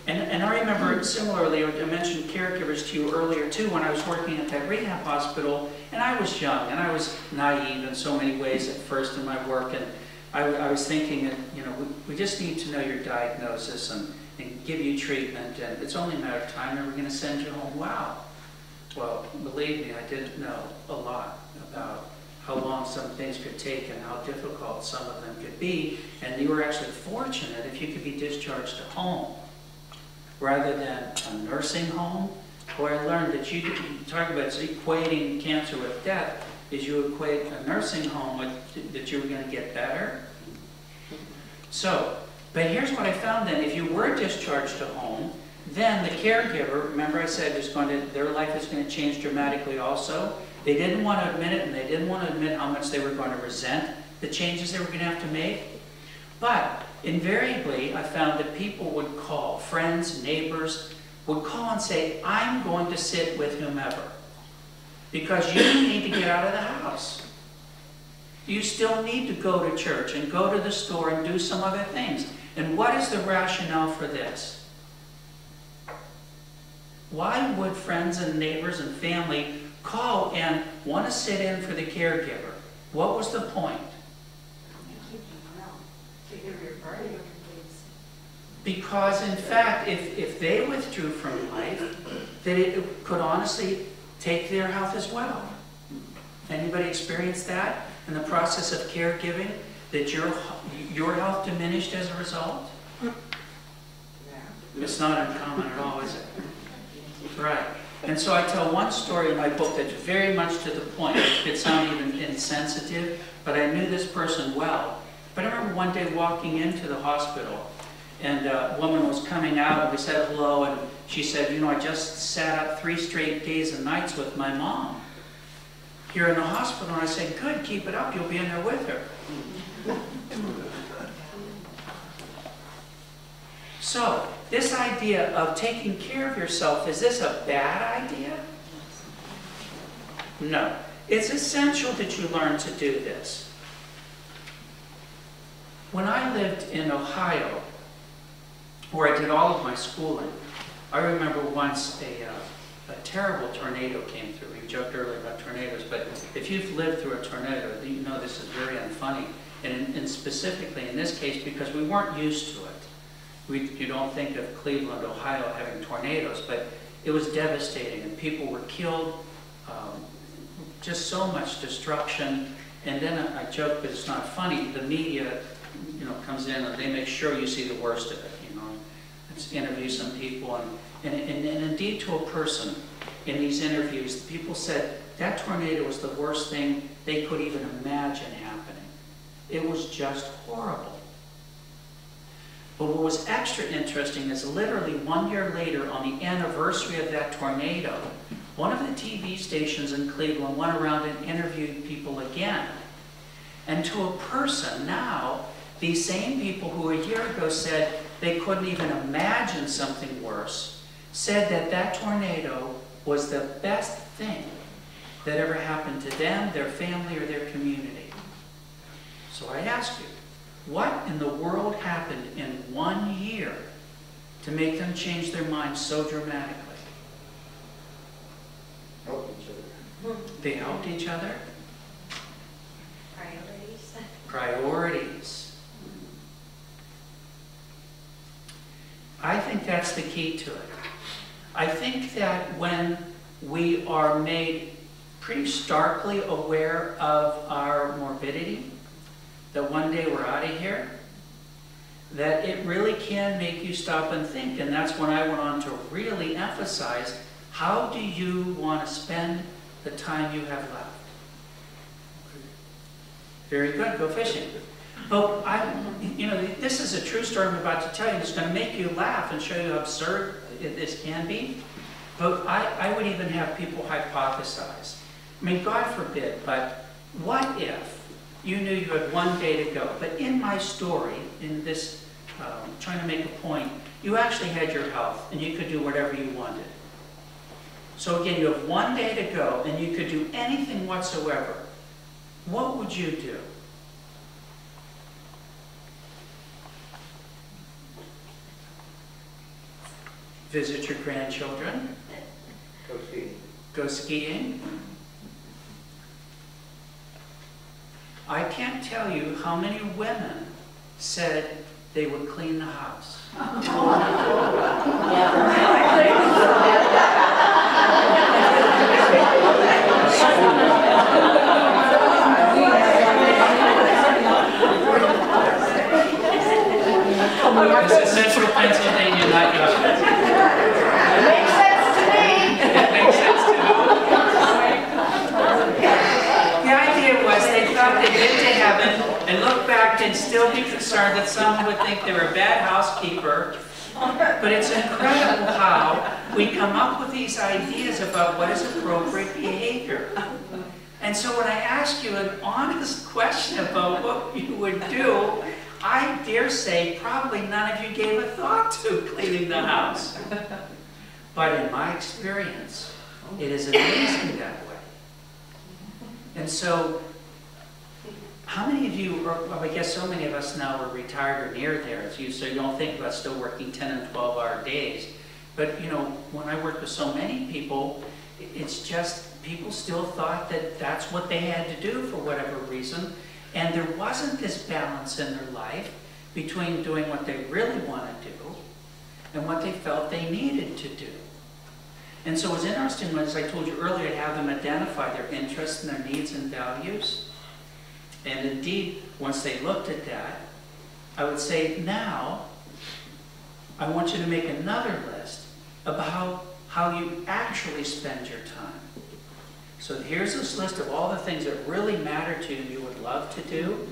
And I remember similarly, I mentioned caregivers to you earlier too, when I was working at that rehab hospital, and I was young, and I was naive in so many ways at first in my work, and I was thinking that, you know, we just need to know your diagnosis and give you treatment, and it's only a matter of time, and we're going to send you home. Wow. Well, believe me, I didn't know a lot about how long some things could take and how difficult some of them could be, and you were actually fortunate if you could be discharged to home rather than a nursing home, where I learned that you talk about equating cancer with death, is you equate a nursing home with that you were going to get better. So, but here's what I found then. If you were discharged to home, then the caregiver, remember I said their life is going to change dramatically also. They didn't want to admit it, and they didn't want to admit how much they were going to resent the changes they were going to have to make. But invariably, I found that people would call, friends, neighbors, would call and say, I'm going to sit with whomever, because you need to get out of the house. You still need to go to church and go to the store and do some other things. And what is the rationale for this? Why would friends and neighbors and family call and want to sit in for the caregiver? What was the point? Because in fact, if they withdrew from life, that it could honestly take their health as well. Anybody experienced that in the process of caregiving? That your health diminished as a result? It's not uncommon at all, is it? Right. And so I tell one story in my book that's very much to the point. It could sound even insensitive, but I knew this person well. But I remember one day walking into the hospital, and a woman was coming out, and we said hello, and she said, you know, I just sat up 3 straight days and nights with my mom here in the hospital. And I said, good, keep it up, you'll be in there with her. So, this idea of taking care of yourself, is this a bad idea? No. It's essential that you learn to do this. When I lived in Ohio, where I did all of my schooling, I remember once a terrible tornado came through. We joked earlier about tornadoes, but if you've lived through a tornado, you know this is very unfunny. And specifically in this case, because we weren't used to it. You don't think of Cleveland, Ohio having tornadoes, but it was devastating, and people were killed. just so much destruction. And then I joke, but it's not funny, the media, comes in and they make sure you see the worst of it, Let's interview some people, and indeed to a person in these interviews, people said that tornado was the worst thing they could even imagine happening. It was just horrible. But what was extra interesting is literally 1 year later, on the anniversary of that tornado, one of the TV stations in Cleveland went around and interviewed people again. And to a person now, these same people who a year ago said they couldn't even imagine something worse, said that that tornado was the best thing that ever happened to them, their family, or their community. So I ask you, what in the world happened in 1 year to make them change their minds so dramatically? Help each other. They helped each other? Priorities. Priorities. I think that's the key to it. I think that when we are made pretty starkly aware of our morbidity, that one day we're out of here, that it really can make you stop and think. And that's when I went on to really emphasize, how do you want to spend the time you have left? Very good, go fishing. But this is a true story I'm about to tell you. It's going to make you laugh and show you how absurd this can be. But I would even have people hypothesize. I mean, God forbid, but what if you knew you had 1 day to go? But in my story, in this, trying to make a point, you actually had your health and you could do whatever you wanted. So again, you have 1 day to go and you could do anything whatsoever. What would you do? Visit your grandchildren? Go skiing. Go skiing? I can't tell you how many women said they would clean the house. This is Central Pennsylvania, not Yachats. It makes sense to me. It makes sense to me. The idea was they thought they'd get to heaven and look back and still be concerned that someone would think they were a bad housekeeper. But it's incredible how we come up with these ideas about what is appropriate behavior. And so when I ask you an honest question about what you would do, I dare say probably none of you gave a thought to cleaning the house. But in my experience, it is amazing that way. And so, how many of you, or well, I guess so many of us now are retired or near there, so you don't think about still working 10 and 12-hour days. But when I worked with so many people, it's just people still thought that that's what they had to do for whatever reason. And there wasn't this balance in their life between doing what they really want to do and what they felt they needed to do. And so it was interesting, as I told you earlier, to have them identify their interests and their needs and values. And indeed, once they looked at that, I would say, now, I want you to make another list about how you actually spend your time. So here's this list of all the things that really matter to you and you would love to do.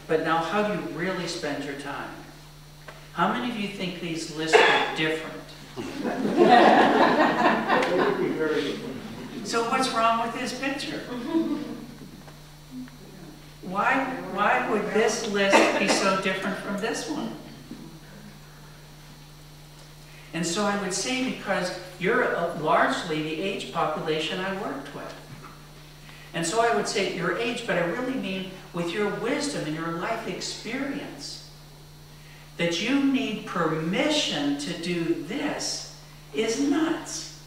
But now, how do you really spend your time? How many of you think these lists are different? So what's wrong with this picture? Why would this list be so different from this one? And so I would say because you're largely the age population I worked with. And so I would say your age, but I really mean with your wisdom and your life experience, that you need permission to do this is nuts.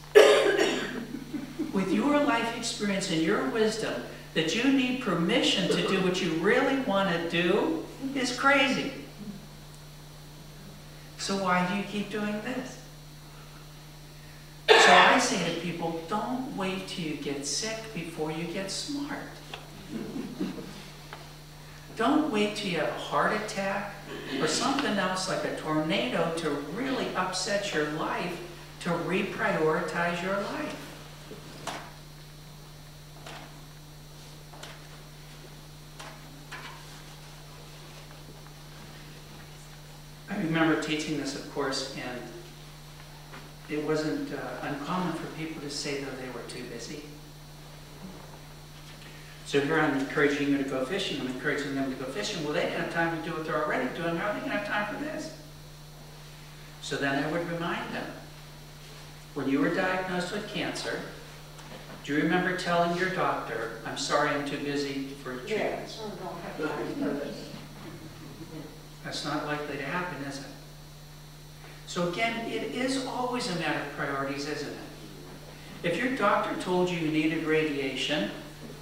With your life experience and your wisdom, that you need permission to do what you really want to do is crazy. So why do you keep doing this? So I I say to people, don't wait till you get sick before you get smart. Don't wait till you have a heart attack or something else like a tornado to really upset your life to reprioritize your life. I remember teaching this, of course, and it wasn't uncommon for people to say that they were too busy. So here I'm encouraging you to go fishing. I'm encouraging them to go fishing. Well, they didn't have time to do what they're already doing. How are they going to have time for this? So then I would remind them, when you were diagnosed with cancer, do you remember telling your doctor, I'm sorry, I'm too busy for treatments? That's not likely to happen, is it? So again, it is always a matter of priorities, isn't it? If your doctor told you you needed radiation,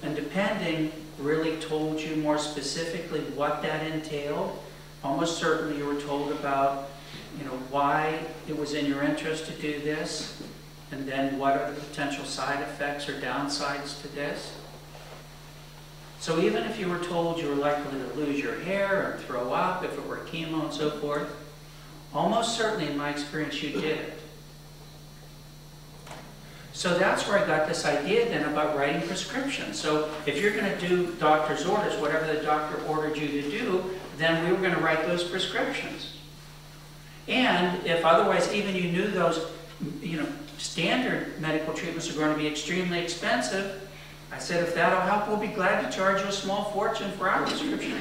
and depending really told you more specifically what that entailed, almost certainly you were told about, why it was in your interest to do this, and then what are the potential side effects or downsides to this. So even if you were told you were likely to lose your hair or throw up if it were chemo and so forth, almost certainly in my experience you did it. So that's where I got this idea then about writing prescriptions. So if you're going to do doctor's orders, whatever the doctor ordered you to do, then we were going to write those prescriptions. And if otherwise even you knew those, standard medical treatments are going to be extremely expensive, I said, if that'll help, we'll be glad to charge you a small fortune for our prescription.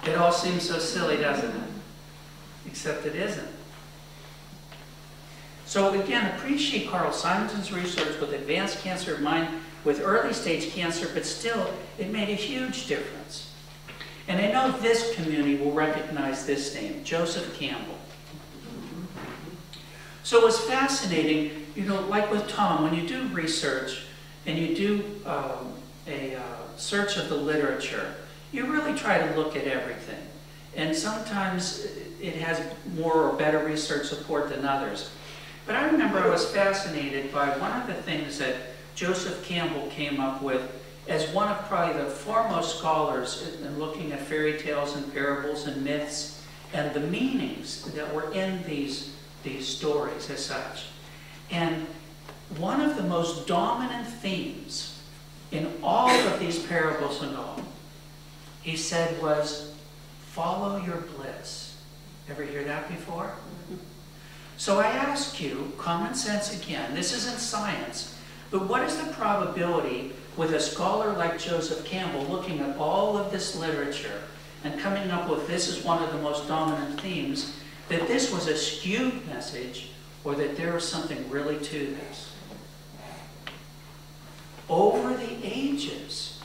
It all seems so silly, doesn't it? Except it isn't. So again, appreciate Carl Simonson's research with advanced cancer of mind, with early stage cancer, but still, it made a huge difference. And I know this community will recognize this name, Joseph Campbell. So it was fascinating, like with Tom, when you do research and you do a search of the literature, you really try to look at everything. And sometimes it has more or better research support than others. But I remember I was fascinated by one of the things that Joseph Campbell came up with as one of probably the foremost scholars in looking at fairy tales and parables and myths and the meanings that were in these stories as such. And one of the most dominant themes in all of these parables and all, he said, was follow your bliss. Ever hear that before? So I ask you, common sense again, this isn't science, but what is the probability with a scholar like Joseph Campbell looking at all of this literature and coming up with this is one of the most dominant themes, that this was a skewed message or that there was something really to this? Over the ages,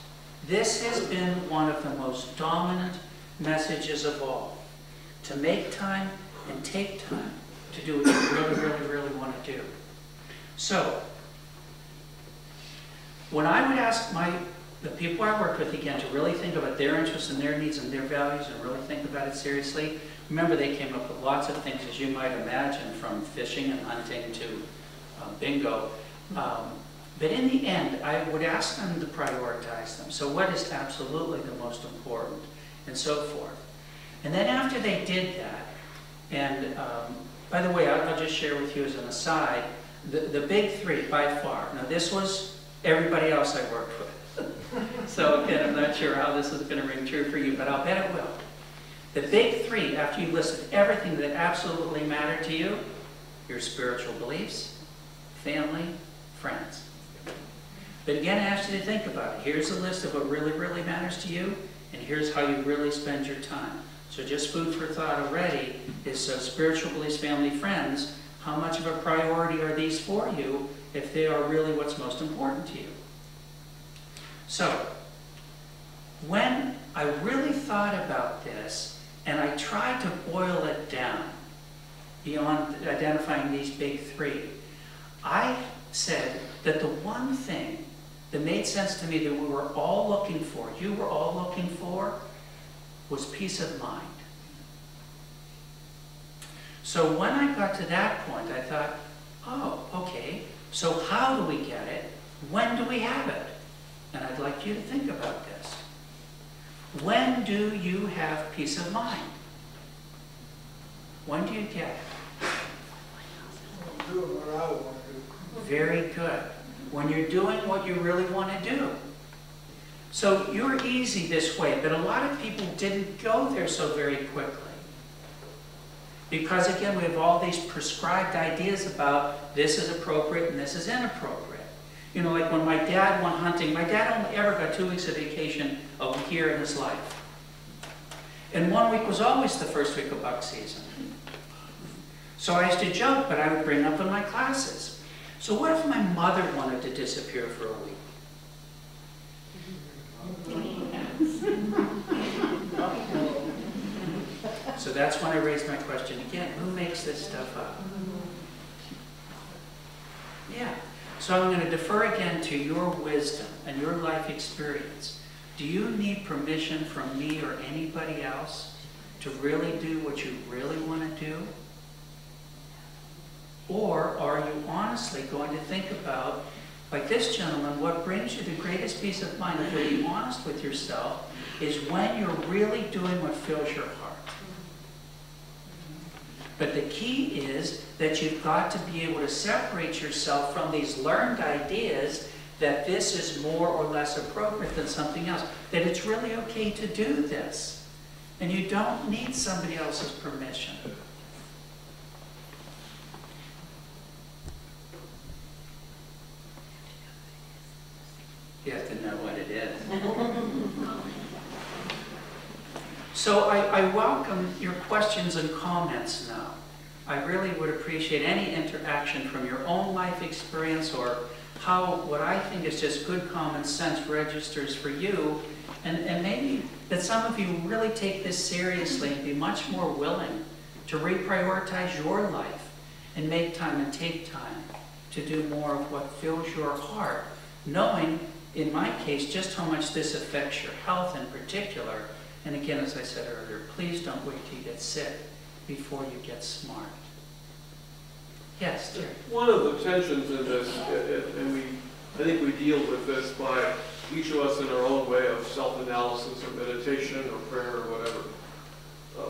this has been one of the most dominant messages of all. To make time and take time to do what you really, really, really want to do. So, when I would ask the people I work with again to really think about their interests and their needs and their values and really think about it seriously, remember they came up with lots of things, as you might imagine, from fishing and hunting to bingo. But in the end, I would ask them to prioritize them. So what is absolutely the most important, and so forth. And then after they did that, and by the way, I'll just share with you as an aside, the big three by far. Now this was everybody else I worked with. So again, I'm not sure how this is going to ring true for you, but I'll bet it will. The big three, after you listed everything that absolutely mattered to you, your spiritual beliefs, family, friends. But again, I ask you to think about it. Here's a list of what really, really matters to you, and here's how you really spend your time. So just food for thought already is spiritual beliefs, family, friends. How much of a priority are these for you if they are really what's most important to you? So, when I really thought about this, and I tried to boil it down beyond identifying these big three, I said that the one thing that made sense to me that we were all looking for, you were all looking for, was peace of mind. So when I got to that point, I thought, oh, okay, so how do we get it? When do we have it? And I'd like you to think about this. When do you have peace of mind? When do you get it? Do what I want to do. Very good. When you're doing what you really want to do. So you're easy this way, but a lot of people didn't go there so very quickly. Because again, we have all these prescribed ideas about this is appropriate and this is inappropriate. You know, like when my dad went hunting, my dad only ever got 2 weeks of vacation a year in his life. And 1 week was always the first week of buck season. So I used to joke, but I would bring up in my classes. So what if my mother wanted to disappear for a week? So that's when I raised my question again. Who makes this stuff up? Yeah. So I'm going to defer again to your wisdom and your life experience. Do you need permission from me or anybody else to really do what you really want to do? Or are you honestly going to think about, like this gentleman, what brings you the greatest peace of mind, and to be honest with yourself, is when you're really doing what fills your heart. But the key is that you've got to be able to separate yourself from these learned ideas that this is more or less appropriate than something else. That it's really okay to do this. And you don't need somebody else's permission. You have to know what it is. So I welcome your questions and comments now. I really would appreciate any interaction from your own life experience or how what I think is just good common sense registers for you, and maybe that some of you really take this seriously and be much more willing to reprioritize your life and make time and take time to do more of what fills your heart, knowing, in my case, just how much this affects your health in particular. And again, as I said earlier, please don't wait till you get sick before you get smart. Yes, dear. One of the tensions in this, and I think we deal with this by each of us in our own way of self-analysis or meditation or prayer or whatever.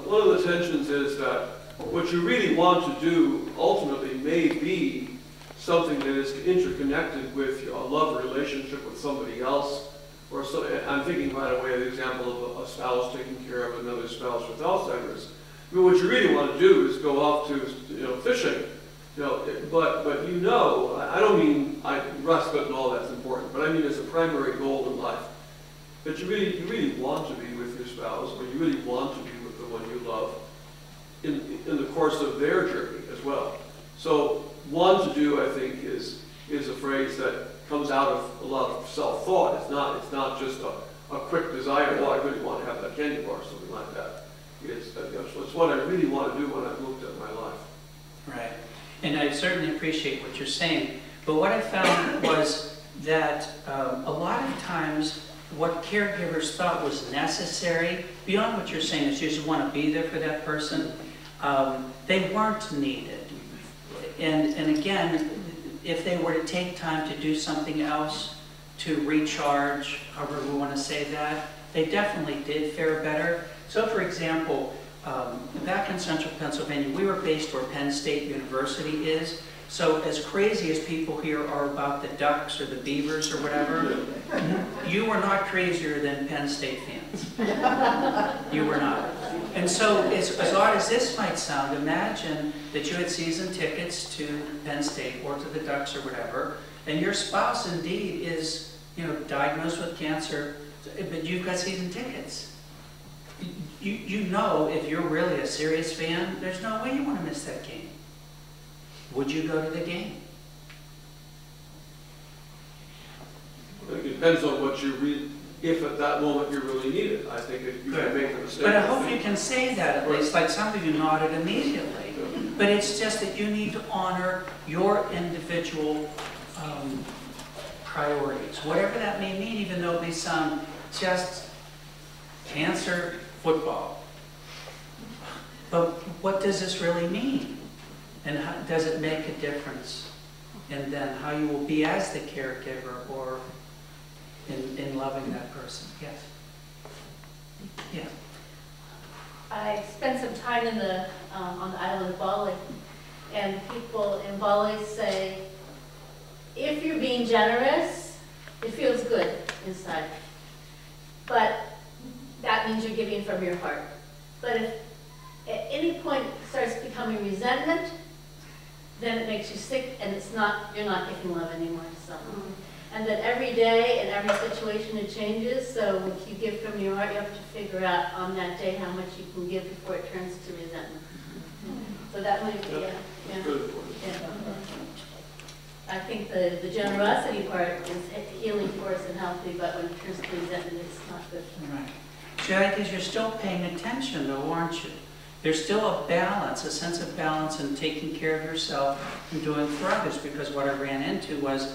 One of the tensions is that what you really want to do ultimately may be something that is interconnected with a love relationship with somebody else. Or so, I'm thinking right away of the example of a spouse taking care of another spouse with Alzheimer's. I mean, what you really want to do is go off to fishing. But I don't mean respite and all that's important, but I mean as a primary goal in life. That you really want to be with your spouse, or you really want to be with the one you love in the course of their journey as well. So want to do, I think, is a phrase that comes out of a lot of self-thought. It's not just a quick desire, oh, I really want to have that candy bar or something like that. It's what I really want to do when I've looked at my life. Right. And I certainly appreciate what you're saying. But what I found was that a lot of times what caregivers thought was necessary, beyond what you're saying, is you just want to be there for that person, they weren't needed. And again, if they were to take time to do something else, to recharge, however we want to say that, they definitely did fare better. So for example, back in central Pennsylvania, we were based where Penn State University is. So as crazy as people here are about the Ducks or the Beavers or whatever, you were not crazier than Penn State fans. You were not. And so as odd as this might sound, imagine that you had season tickets to Penn State or to the Ducks or whatever, and your spouse indeed is, diagnosed with cancer, but you've got season tickets. You know, if you're really a serious fan, there's no way you want to miss that game. Would you go to the game? It depends on what if at that moment you really need it. I think if you can make a mistake. But I hope you can say that at least, like some of you nodded immediately. But it's just that you need to honor your individual priorities, whatever that may mean, even though it may sound just cancer, football. but what does this really mean? And how, does it make a difference? And then how you will be as the caregiver or in loving that person. Yes? Yeah. I spent some time in on the island of Bali, and people in Bali say, if you're being generous, it feels good inside. But that means you're giving from your heart. But if at any point it starts becoming resentment, then it makes you sick, and you're not giving love anymore to someone. And that every day and every situation it changes, so if you give from your heart, you have to figure out on that day how much you can give before it turns to resentment. So that might be, yeah. I think the generosity part is healing for us and healthy, but when it turns to resentment, it's not good. Right. Jack, because you're still paying attention though, aren't you? There's still a balance, a sense of balance in taking care of yourself and doing for others, because what I ran into was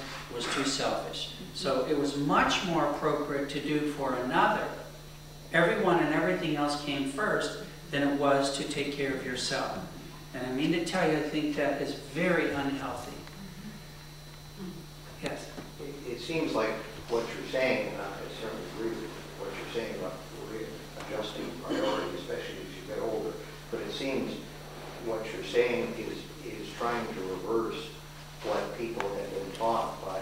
too selfish. So it was much more appropriate to do for another. Everyone and everything else came first than it was to take care of yourself. And I mean to tell you, I think that is very unhealthy. Yes? It seems like what you're saying, and I certainly agree with what you're saying about adjusting priorities, especially as you get older, but it seems what you're saying is trying to reverse what people have been taught by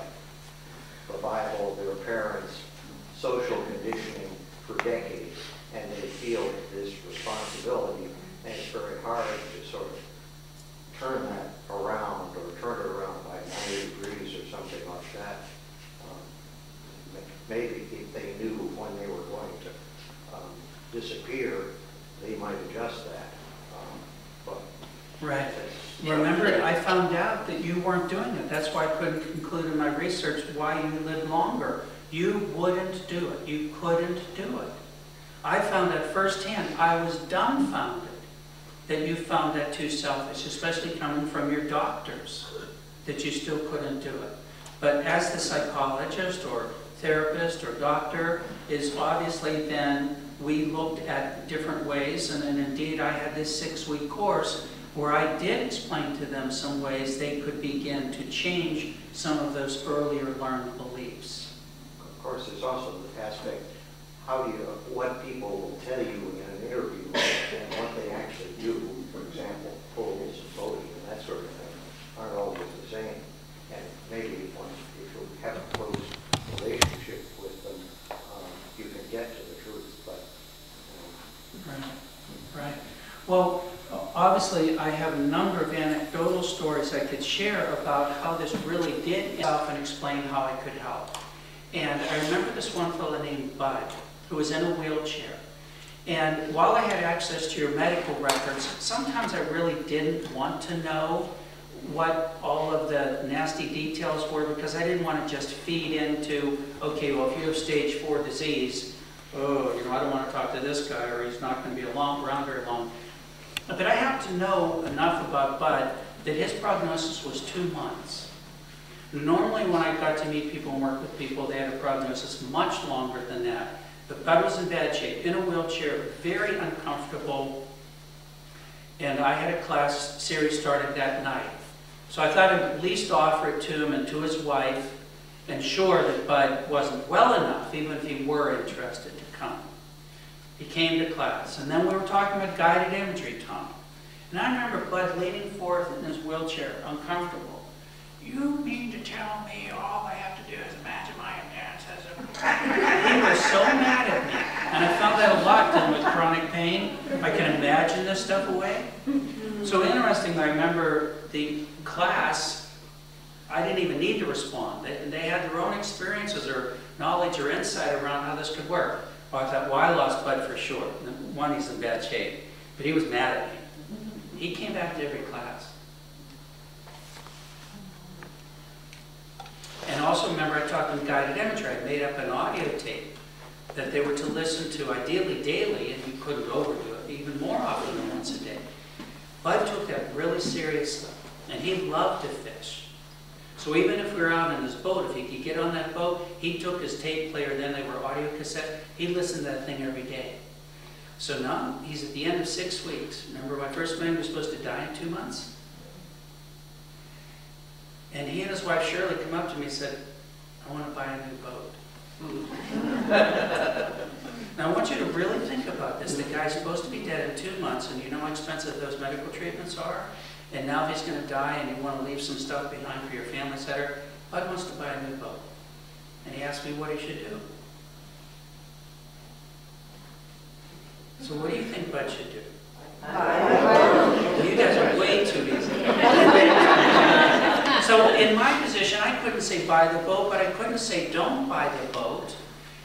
the Bible, their parents, social conditioning for decades, and they feel this responsibility, and it's very hard to sort of turn that around or turn it around by 90 degrees or something like that. Maybe if they knew when they were going to disappear, they might adjust that. But right. Remember, I found out that you weren't doing it. That's why I couldn't conclude in my research why you lived longer. You wouldn't do it. You couldn't do it. I found that firsthand. I was dumbfounded that you found that too selfish, especially coming from your doctors, that you still couldn't do it. But as the psychologist or therapist or doctor is obviously then we looked at different ways, and indeed I had this 6-week course where I did explain to them some ways they could begin to change some of those earlier learned beliefs. of course, there's also the aspect, what people will tell you in an interview and what they actually do. For example, polls and voting and that sort of thing aren't always the same. And maybe if you have a close relationship with them, you can get to the truth. But Right. Well, obviously, I have a number of anecdotal stories I could share about how this really did help and explain how I could help. And I remember this one fellow named Bud, who was in a wheelchair. And while I had access to your medical records, sometimes I really didn't want to know what all of the nasty details were, because I didn't want to just feed into, okay, well, if you have stage 4 disease, oh, I don't want to talk to this guy, or he's not going to be around very long. But I have to know enough about Bud that his prognosis was 2 months. Normally when I got to meet people and work with people, they had a prognosis much longer than that. But Bud was in bad shape, in a wheelchair, very uncomfortable, and I had a class series started that night. So I thought I'd at least offer it to him and to his wife, ensure that Bud wasn't well enough, even if he were interested to come. He came to class, and then we were talking about guided imagery, Tom. And I remember Bud leaning forth in his wheelchair, uncomfortable. You mean to tell me all I have to do is imagine my ancestors? He was so mad at me, and I found that a lot done with chronic pain. I can imagine this stuff away. So interesting, I remember the class, I didn't even need to respond. They had their own experiences or knowledge or insight around how this could work. Well, I thought, well, I lost Bud for sure. One, he's in bad shape, but he was mad at me. He came back to every class. And also remember, I taught them guided imagery. I made up an audio tape that they were to listen to, ideally daily, and you couldn't overdo it, even more often than once a day. Bud took that really seriously, and he loved to fish. So even if we were out in his boat, if he could get on that boat, he took his tape player, then they were audio cassette, he listened to that thing every day. So now he's at the end of 6 weeks. Remember, my first man was supposed to die in 2 months? And he and his wife Shirley come up to me and said, I want to buy a new boat. Now I want you to really think about this. The guy's supposed to be dead in 2 months, and you know how expensive those medical treatments are? And now he's going to die, and you want to leave some stuff behind for your family, etc. Bud wants to buy a new boat. And he asked me what he should do. So what do you think Bud should do? You guys are way too easy. So in my position, I couldn't say buy the boat, but I couldn't say don't buy the boat.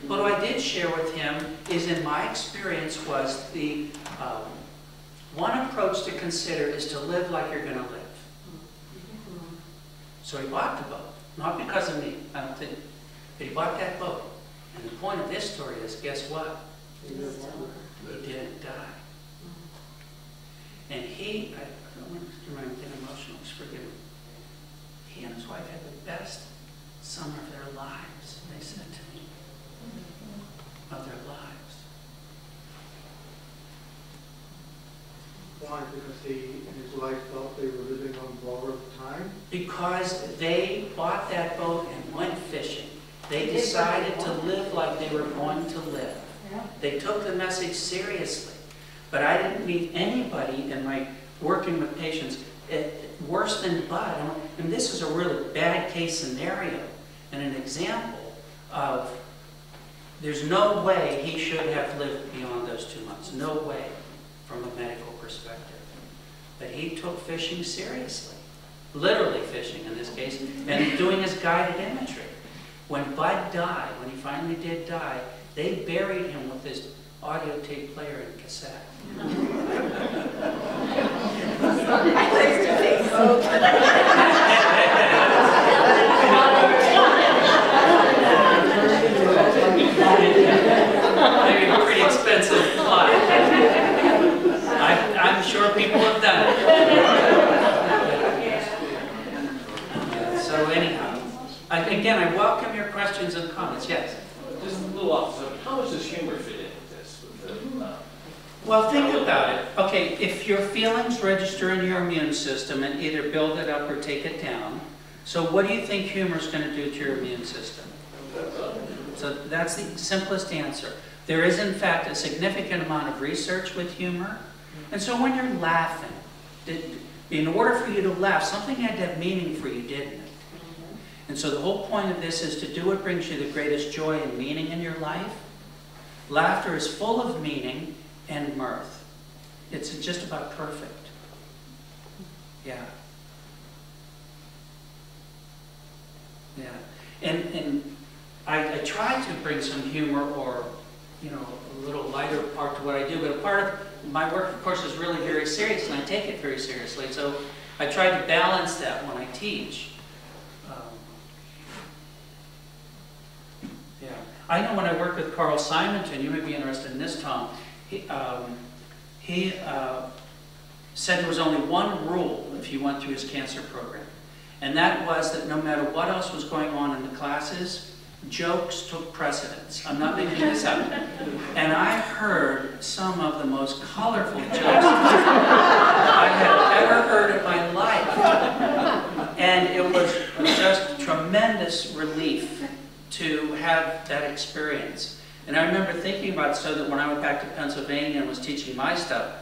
What I did share with him is, in my experience, was the one approach to consider is to live like you're going to live. So he bought the boat, not because of me, I don't think, but he bought that boat. And the point of this story is, guess what? He didn't die. And he, I don't want to get emotional, just forgive me. He and his wife had the best summer of their lives, they said to me. Of their lives. Why? Because he and his wife thought they were living on borrowed time? Because they bought that boat and went fishing. They decided to live like they were going to live. They took the message seriously. But I didn't meet anybody in my working with patients worse than Bud. And this is a really bad case scenario and an example of there's no way he should have lived beyond those 2 months. No way from a medical perspective. But he took fishing seriously. Literally fishing in this case, and doing his guided imagery. When Bud died, when he finally did die, they buried him with his audio tape player and cassette. Maybe a pretty expensive plot. I'm sure people have done it. So anyhow, again, I welcome your questions and comments. Yes? Just a little off. So how much does humor fit in with this? Well, think about it. Okay, if your feelings register in your immune system and either build it up or take it down, so what do you think humor is going to do to your immune system? So that's the simplest answer. There is, in fact, a significant amount of research with humor. And so when you're laughing, in order for you to laugh, something had to have meaning for you, didn't it? And so the whole point of this is to do what brings you the greatest joy and meaning in your life. Laughter is full of meaning and mirth. It's just about perfect. Yeah. Yeah. And I try to bring some humor or, you know, a little lighter part to what I do, but a part of my work, of course, is really very serious, and I take it very seriously. So I try to balance that when I teach. Yeah. I know when I worked with Carl Simonton, you may be interested in this, Tom, he said there was only one rule if you went through his cancer program. And that was that no matter what else was going on in the classes, jokes took precedence. I'm not making this up. And I heard some of the most colorful jokes I had ever heard in my life. And it was just tremendous relief to have that experience. And I remember thinking about it so that when I went back to Pennsylvania and was teaching my stuff,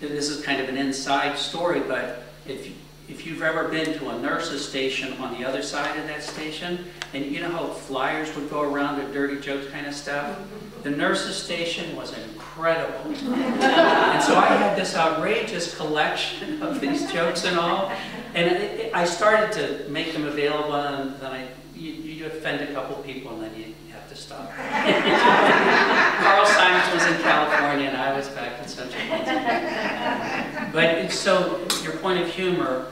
this is kind of an inside story, but if you've ever been to a nurse's station on the other side of that station, and you know how flyers would go around with dirty jokes kind of stuff? The nurse's station was incredible. And so I had this outrageous collection of these jokes and all, and I started to make them available, and then you offend a couple people, and then you have to stop. Carl Simons was in California, and I was back in Central Pennsylvania. But so your point of humor,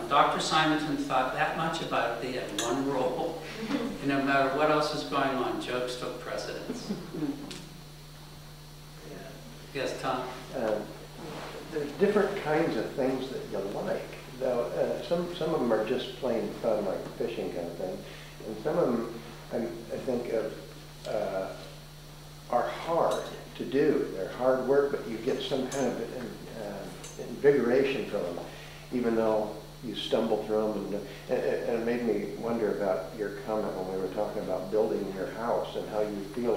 Dr. Simonton thought that much about it. They had one rule, and no matter what else was going on, jokes took precedence. Yes, Tom? There's different kinds of things that you like. Now, some of them are just plain fun, like fishing kind of thing, and some of them, I think, are hard to do. They're hard work, but you get some kind of invigoration from them, even though you stumble through them. And it made me wonder about your comment when we were talking about building your house and how you feel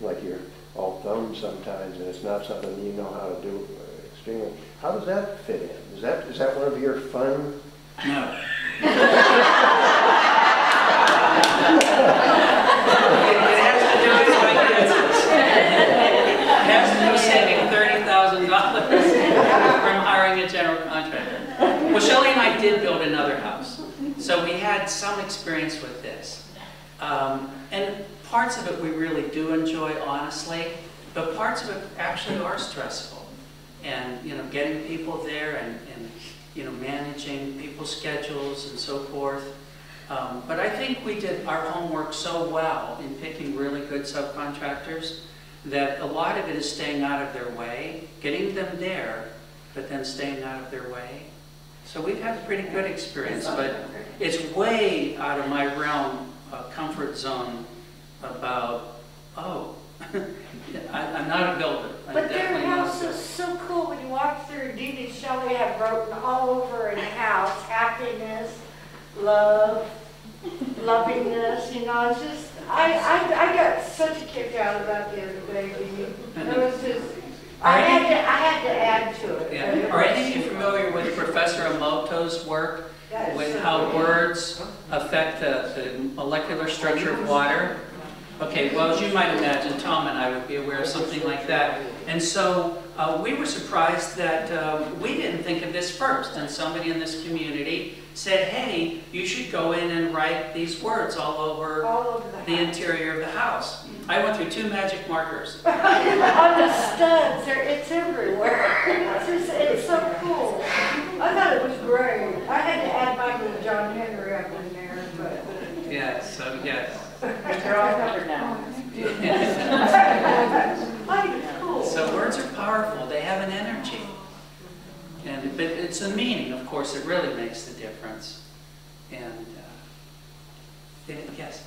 like you're all thumbs sometimes, and it's not something you know how to do extremely. How does that fit in? Is that one of your fun? No. It has to do with saving $30,000 from hiring a general contractor. Well, Shelley and I did build another house, so we had some experience with this. And parts of it we really do enjoy, honestly, but parts of it actually are stressful. And, you know, getting people there and you know, managing people's schedules and so forth. But I think we did our homework so well in picking really good subcontractors that a lot of it is staying out of their way, getting them there, but then staying out of their way. So we've had a pretty good experience, but it's way out of my realm, comfort zone about, oh, I'm not a builder. But their house is so cool. When you walk through, Dee and Shelley have written all over in the house, happiness, love, lovingness, you know, it's just, I got such a kick out of that the other day. It was just, I had to add to it. Yeah. Are any of you familiar with Professor Emoto's work with how words affect the molecular structure of water? Okay, well, as you might imagine, Tom and I would be aware of something like that. And so we were surprised that we didn't think of this first. And somebody in this community said, hey, you should go in and write these words all over the interior of the house. I went through 2 magic markers. On the studs, it's everywhere. It's so cool. I thought it was great. I had to add my little John Henry up in there, but. Yeah, so yes. They're all covered now. Cool. So words are powerful. They have an energy. But it's the meaning, of course, that really makes the difference. And yes.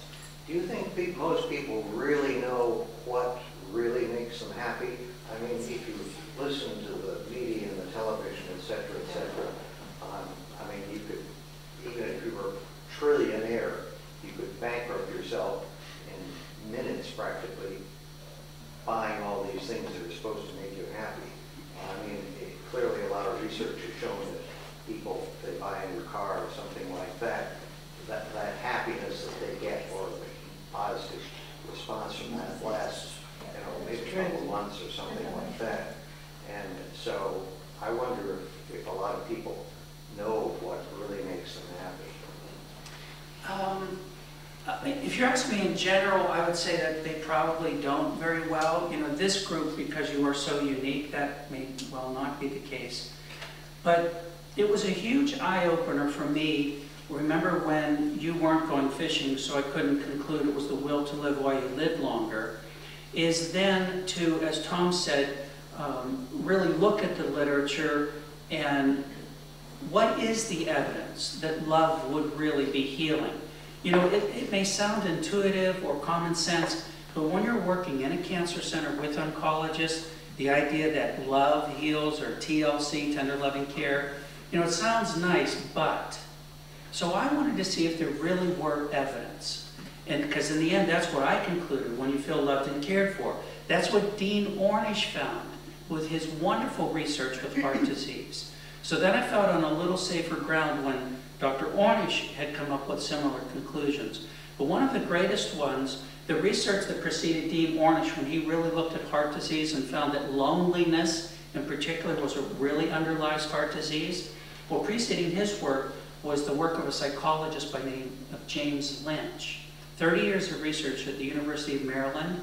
Do you think most people really know what really makes them happy? I mean, if you listen to the media and the television, et cetera, I mean, you could, even if you were a trillionaire, you could bankrupt yourself in minutes practically buying all these things that are supposed to make you happy. I mean, clearly a lot of research has shown that people, if they buy a new car or something like that, that happiness that they get or the positive response from that lasts, you know, maybe a couple of months or something like that. And so I wonder if a lot of people know what really makes them happy. If you're asking me in general, I would say that they probably don't very well. You know, this group, because you are so unique, that may well not be the case. But it was a huge eye-opener for me. Remember when you weren't going fishing, so I couldn't conclude it was the will to live while you live longer, is then to, as Tom said, really look at the literature and what is the evidence that love would really be healing? You know, it may sound intuitive or common sense, but when you're working in a cancer center with oncologists, the idea that love heals, or TLC, tender loving care, you know, it sounds nice, but. So I wanted to see if there really were evidence. And because in the end, that's what I concluded when you feel loved and cared for. That's what Dean Ornish found with his wonderful research with heart disease. So then I felt on a little safer ground when Dr. Ornish had come up with similar conclusions. But one of the greatest ones, the research that preceded Dean Ornish when he really looked at heart disease and found that loneliness in particular was a really underlies heart disease. Well, preceding his work was the work of a psychologist by the name of James Lynch. 30 years of research at the University of Maryland,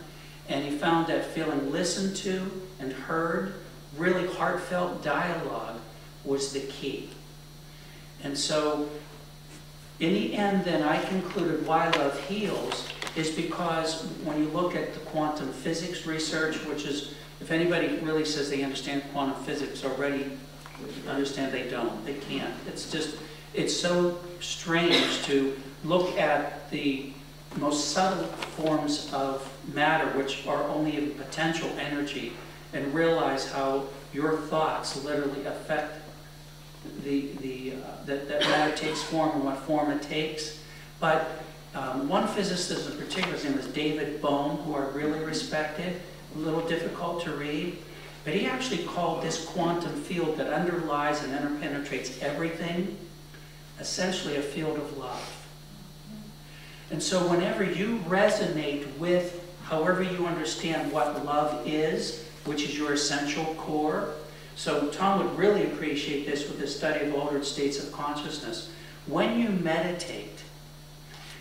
and he found that feeling listened to and heard, really heartfelt dialogue was the key. And so, in the end, then, I concluded why love heals is because when you look at the quantum physics research, which is, if anybody really says they understand quantum physics already, understand they don't, they can't. It's just, it's so strange to look at the most subtle forms of matter, which are only in potential energy, and realize how your thoughts literally affect that matter takes form and what form it takes. But one physicist in particular, his name is David Bohm, who I really respected, a little difficult to read, but he actually called this quantum field that underlies and interpenetrates everything, essentially a field of love. And so whenever you resonate with however you understand what love is, which is your essential core, so Tom would really appreciate this with his study of altered states of consciousness. When you meditate,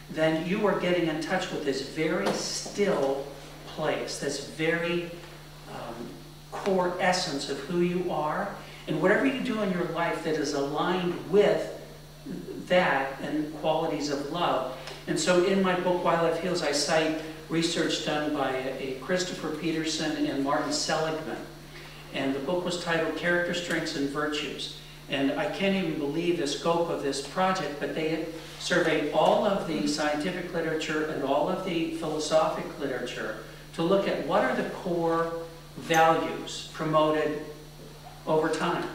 then you are getting in touch with this very still place, this very core essence of who you are. And whatever you do in your life that is aligned with that and qualities of love. And so in my book, Why Love Heals, I cite research done by a Christopher Peterson and Martin Seligman. And the book was titled Character Strengths and Virtues. And I can't even believe the scope of this project, but they had surveyed all of the scientific literature and all of the philosophic literature to look at what are the core values promoted over time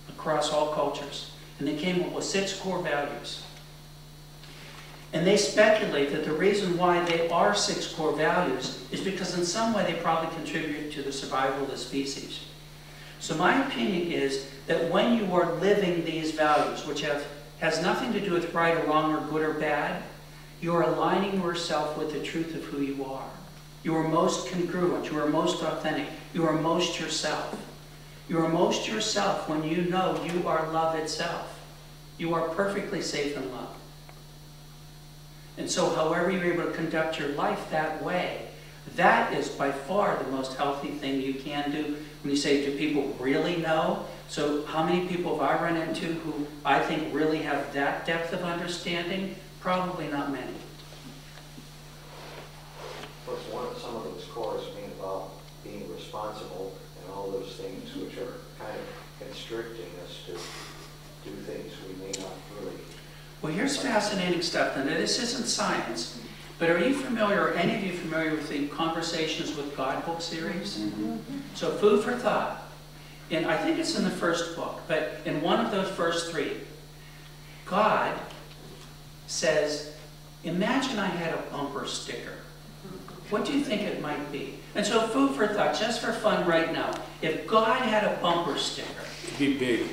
across all cultures. And they came up with 6 core values. And they speculate that the reason why they are 6 core values is because in some way they probably contribute to the survival of the species. So my opinion is that when you are living these values, which has nothing to do with right or wrong or good or bad, you are aligning yourself with the truth of who you are. You are most congruent, you are most authentic, you are most yourself. You are most yourself when you know you are love itself. You are perfectly safe in love. And so however you're able to conduct your life that way, that is by far the most healthy thing you can do. When you say, do people really know? So how many people have I run into who I think really have that depth of understanding? Probably not many. Of course, some of those cores being about being responsible and all those things which are kind of constricting us to do things we may not really. Well, here's fascinating stuff. Now, this isn't science, but are you familiar, or any of you familiar with the Conversations with God book series? Mm-hmm. So, food for thought. And I think it's in the first book, but in one of those first 3, God says, imagine I had a bumper sticker. What do you think it might be? And so, food for thought, just for fun right now. If God had a bumper sticker. It'd be big.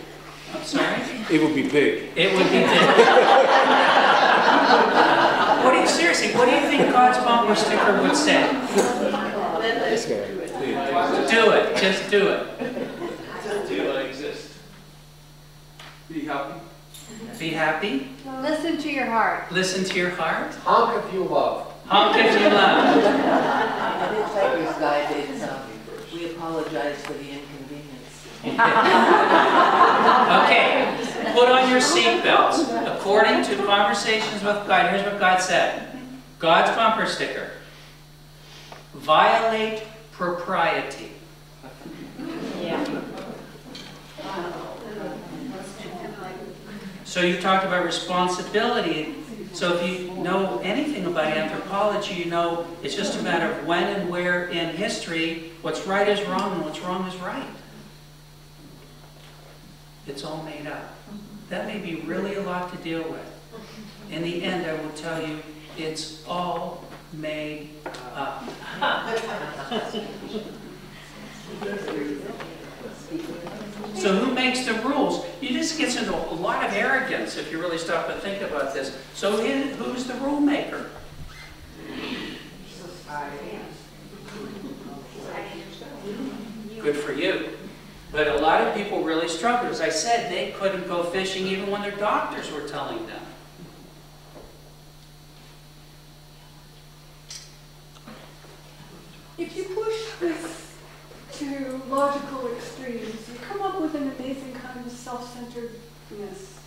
I'm sorry? It would be big. It would be big. Seriously, what do you think God's bumper sticker would say? This guy. Do it. Just do it. Do I exist? Be happy. Be happy. Listen to your heart. Listen to your heart. Honk if you love. Honk if you love. The Hitchhiker's Guide, we apologize for the inconvenience. Okay, put on your seatbelts. According to Conversations with God, here's what God said. God's bumper sticker. Violate propriety. Yeah. So you talked about responsibility. So if you know anything about anthropology, you know it's just a matter of when and where in history what's right is wrong and what's wrong is right. It's all made up. That may be really a lot to deal with. In the end, I will tell you, it's all made up. So who makes the rules? You just get into a lot of arrogance if you really stop and think about this. So who's the rule maker? Good for you. But a lot of people really struggle. As I said, they couldn't go fishing even when their doctors were telling them. If you push this to logical extremes, you come up with an amazing kind of self-centeredness.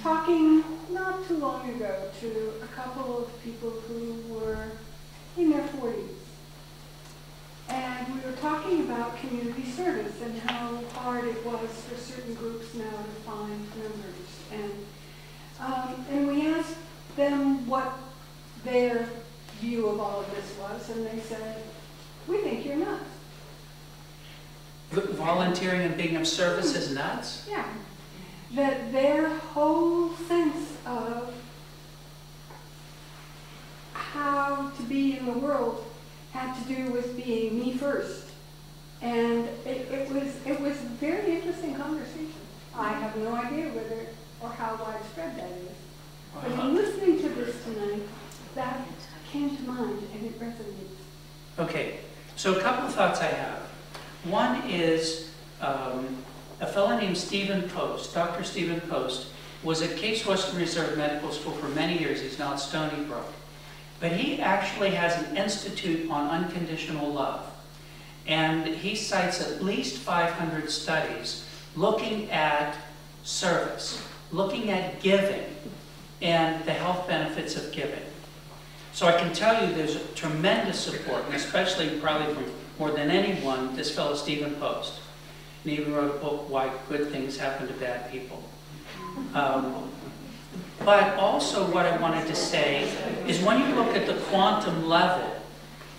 Talking not too long ago to a couple of people who were in their 40s. And we were talking about community service and how hard it was for certain groups now to find members. And we asked them what their view of all of this was, and they said, we think you're nuts. Volunteering and being of service is nuts? Yeah. That their whole sense of how to be in the world had to do with being me first. And it was a very interesting conversation. I have no idea whether or how widespread that is. But in listening to this tonight, that came to mind and it resonates. Okay, so a couple of thoughts I have. One is a fellow named Stephen Post, Dr. Stephen Post, was at Case Western Reserve Medical School for many years. He's now at Stony Brook. But he actually has an institute on unconditional love. And he cites at least 500 studies looking at service, looking at giving, and the health benefits of giving. So I can tell you there's tremendous support, and especially probably from more than anyone, this fellow Stephen Post. And he even wrote a book, Why Good Things Happen to Bad People. But also what I wanted to say is when you look at the quantum level,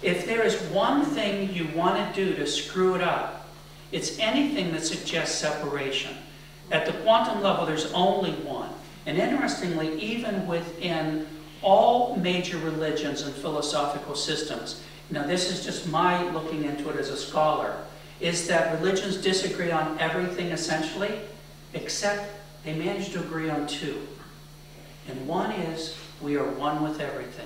if there is one thing you want to do to screw it up, it's anything that suggests separation. At the quantum level, there's only one. And interestingly, even within all major religions and philosophical systems, now this is just my looking into it as a scholar, is that religions disagree on everything essentially, except they manage to agree on two. And one is, we are one with everything.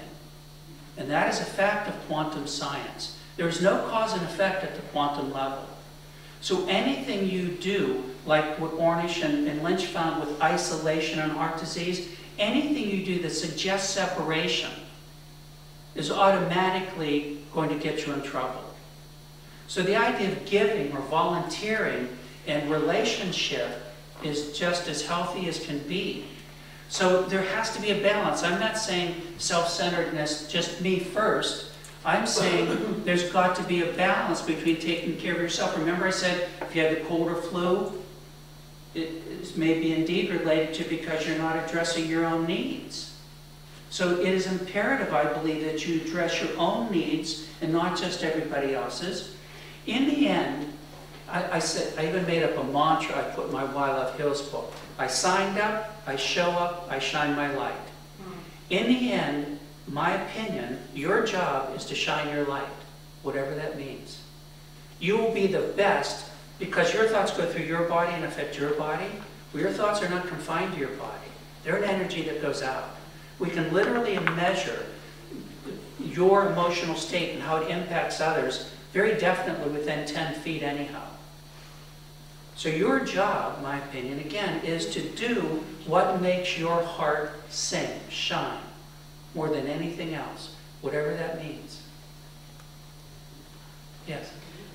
And that is a fact of quantum science. There is no cause and effect at the quantum level. So anything you do, like what Ornish and Lynch found with isolation and heart disease, anything you do that suggests separation is automatically going to get you in trouble. So the idea of giving or volunteering and relationship is just as healthy as can be. So there has to be a balance. I'm not saying self-centeredness, just me first. I'm saying there's got to be a balance between taking care of yourself. Remember I said if you had the cold or flu, it may be indeed related to because you're not addressing your own needs. So it is imperative, I believe, that you address your own needs and not just everybody else's. In the end, I even made up a mantra I put in my Why Love Hills book. I signed up, I show up, I shine my light. In the end, my opinion, your job is to shine your light, whatever that means. You will be the best because your thoughts go through your body and affect your body. Well, your thoughts are not confined to your body. They're an energy that goes out. We can literally measure your emotional state and how it impacts others very definitely within 10 feet anyhow. So your job, my opinion, again, is to do what makes your heart sing, shine, more than anything else, whatever that means. Yes?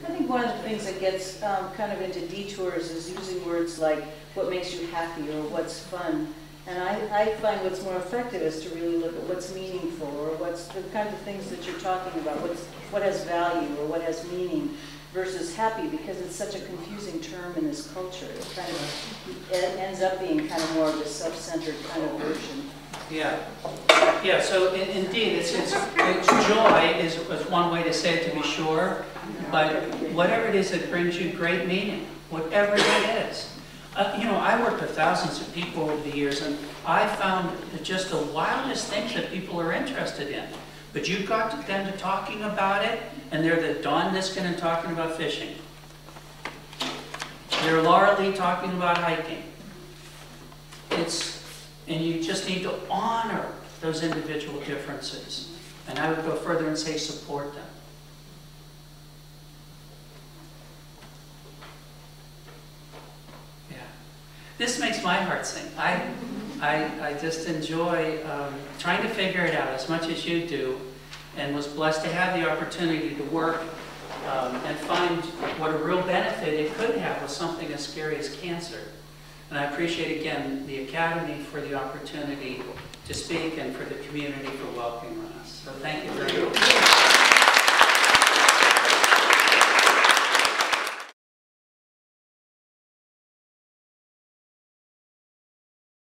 I think one of the things that gets kind of into detours is using words like what makes you happy or what's fun. And I find what's more effective is to really look at what's meaningful or what's the kinds of things that you're talking about, what has value or what has meaning versus happy, because it's such a confusing term in this culture. It ends up being kind of more of a self-centered kind of version. Yeah. Yeah, so indeed, it's joy is one way to say it, to be sure, but whatever it is that brings you great meaning, whatever it is. You know, I worked with thousands of people over the years, and I found just the wildest things that people are interested in. But you've got them to talking about it, and they're the Don Niskin and talking about fishing. They're Laura Lee talking about hiking. And you just need to honor those individual differences. And I would go further and say support them. Yeah. This makes my heart sing. I just enjoy trying to figure it out as much as you do, and was blessed to have the opportunity to work and find what a real benefit it could have with something as scary as cancer. And I appreciate, again, the Academy for the opportunity to speak and for the community for welcoming us. So thank you.